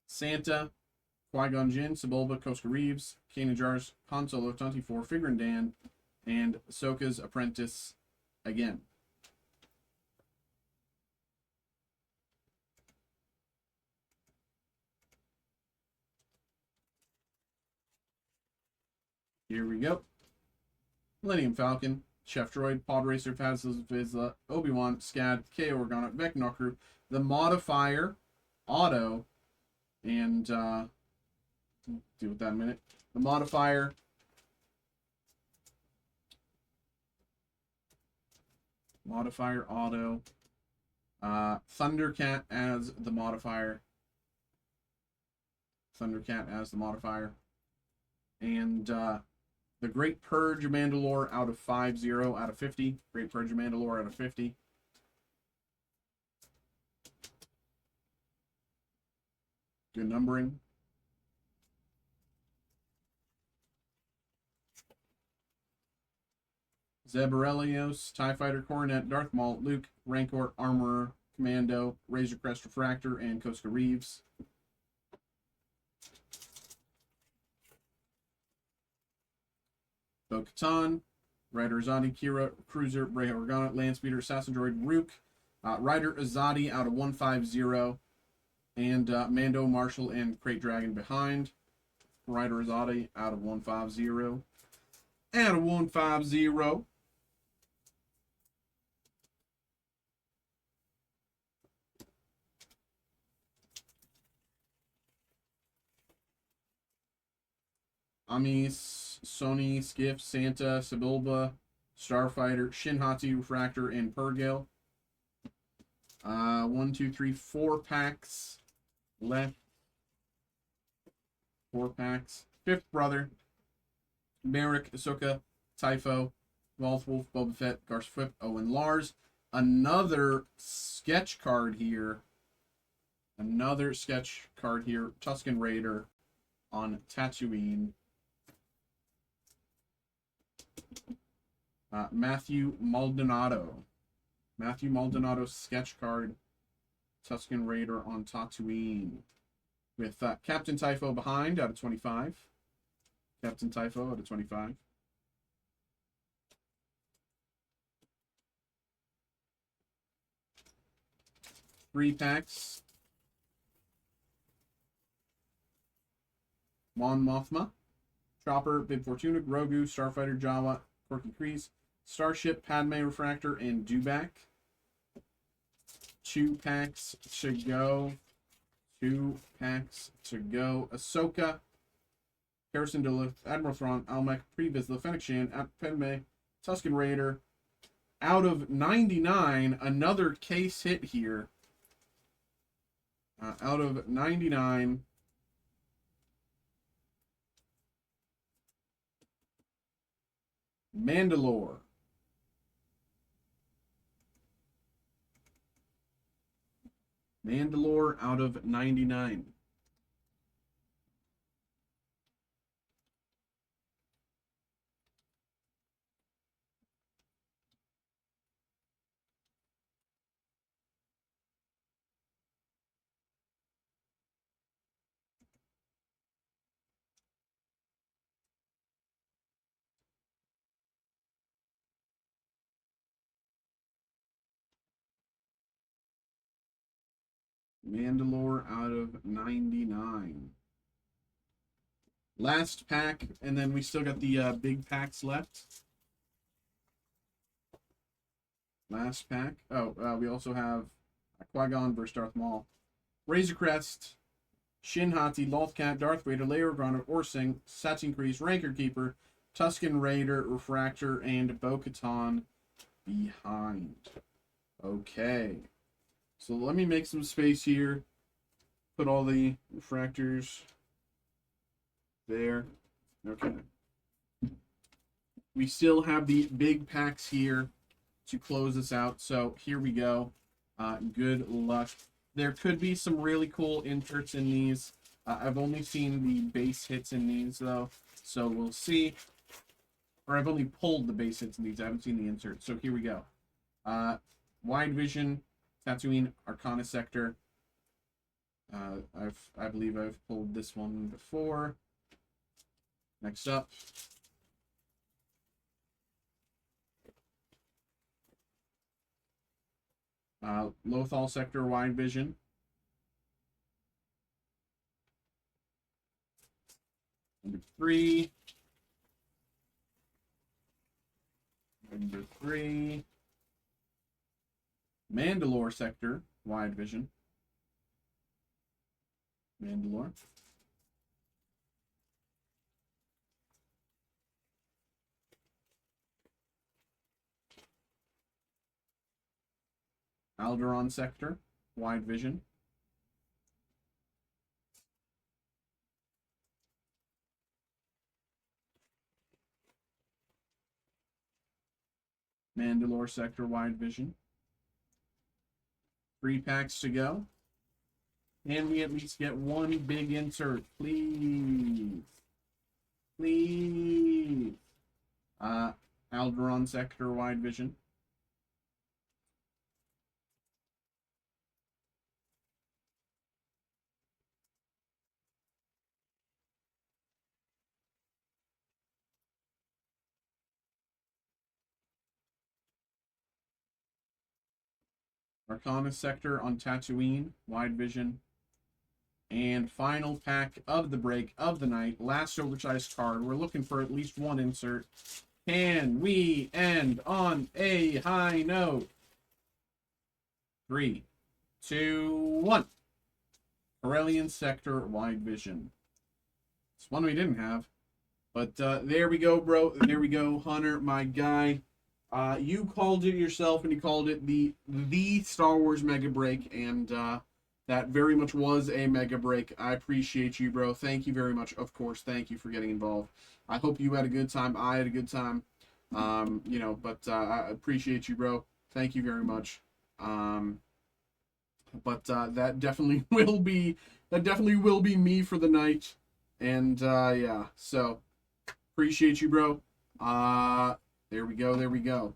Santa, Qui-Gon Jinn, Sebulba, Koska Reeves, Kanan Jarrus, Han Solo, 24, Figrin Dan, and Ahsoka's Apprentice again. Here we go. Millennium Falcon, Chef Droid, Pod Racer, Pazos Vizsla, Obi-Wan, Scad, K. Organa, Vec Nocru, the Modifier, Auto, and deal with that in a minute. The Modifier, Auto, Thundercat as the Modifier, and the Great Purge of Mandalore out of 50 out of 50. Great Purge of Mandalore out of 50. Good numbering. Zeborelios, TIE Fighter, Coronet, Darth Maul, Luke, Rancor, Armorer, Commando, Razor Crest Refractor, and Koska Reeves. Bo-Katan, Ryder Azadi, Kira, Cruiser, Bray Organa, Landspeeder, Assassin Droid, Rook, Ryder Azadi out of 150, and Mando, Marshall, and Crate Dragon behind. Ryder Azadi out of 150. Out of 150. Amis, Sony, Skiff, Santa, Sebulba, Starfighter, Shinhati, Refractor, and Purgil. 1, 2, 3, 4 packs left. 4 packs. Fifth brother. Merrick, Ahsoka, Typho, Wolf, Boba Fett, Garth Owen Lars. Another sketch card here. Another sketch card here. Tusken Raider on Tatooine. Matthew Maldonado. Matthew Maldonado sketch card. Tusken Raider on Tatooine. With Captain Typho behind out of 25. Captain Typho out of 25. Three packs. Mon Mothma. Chopper, Bib Fortuna, Grogu, Starfighter, Jawa, Corky Kryze, Starship, Padme Refractor, and Dewback. 2 packs to go. 2 packs to go. Ahsoka, Harrison Duluth, Admiral Thrawn, Almec, Pre-Vizsla, Fennec Shan, Padme, Tusken Raider. Out of 99, another case hit here. Out of 99. Mandalore. Mandalore out of 99. Mandalore out of 99. Last pack, and then we still got the big packs left. Last pack. Oh, we also have Qui-Gon versus Darth Maul. Razor Crest, Shin Hati, Lothcat, Darth Vader, Leia Organa, Orsing, Satine Kryze, Rancor Keeper, Tusken Raider, Refractor, and Bo-Katan behind. Okay. So let me make some space here. Put all the refractors there. Okay. We still have the big packs here to close this out. So here we go. Good luck. There could be some really cool inserts in these. I've only seen the base hits in these, though. So we'll see. Or I've only pulled the base hits in these. I haven't seen the inserts. So here we go. Wide Vision, Tatooine, Arcana Sector. I believe I've pulled this one before. Next up. Lothal Sector, Wide Vision. Number 3. Number 3. Mandalore Sector, Wide Vision. Mandalore. Alderaan Sector, Wide Vision. Mandalore Sector, Wide Vision. 3 packs to go. And we at least get one big insert, please. Please. Alderon Sector Wide Vision. Arcana Sector on Tatooine, Wide Vision. And final pack of the break of the night, last oversized card. We're looking for at least one insert. Can we end on a high note? 3, 2, 1. Corellian Sector Wide Vision. It's one we didn't have. But there we go, bro. There we go, Hunter, my guy. You called it yourself, and you called it the Star Wars Mega Break, and that very much was a mega break. I appreciate you, bro. Thank you very much. Of course, thank you for getting involved. I hope you had a good time. I had a good time. But I appreciate you, bro. Thank you very much. That definitely will be me for the night. And yeah, so appreciate you, bro. There we go.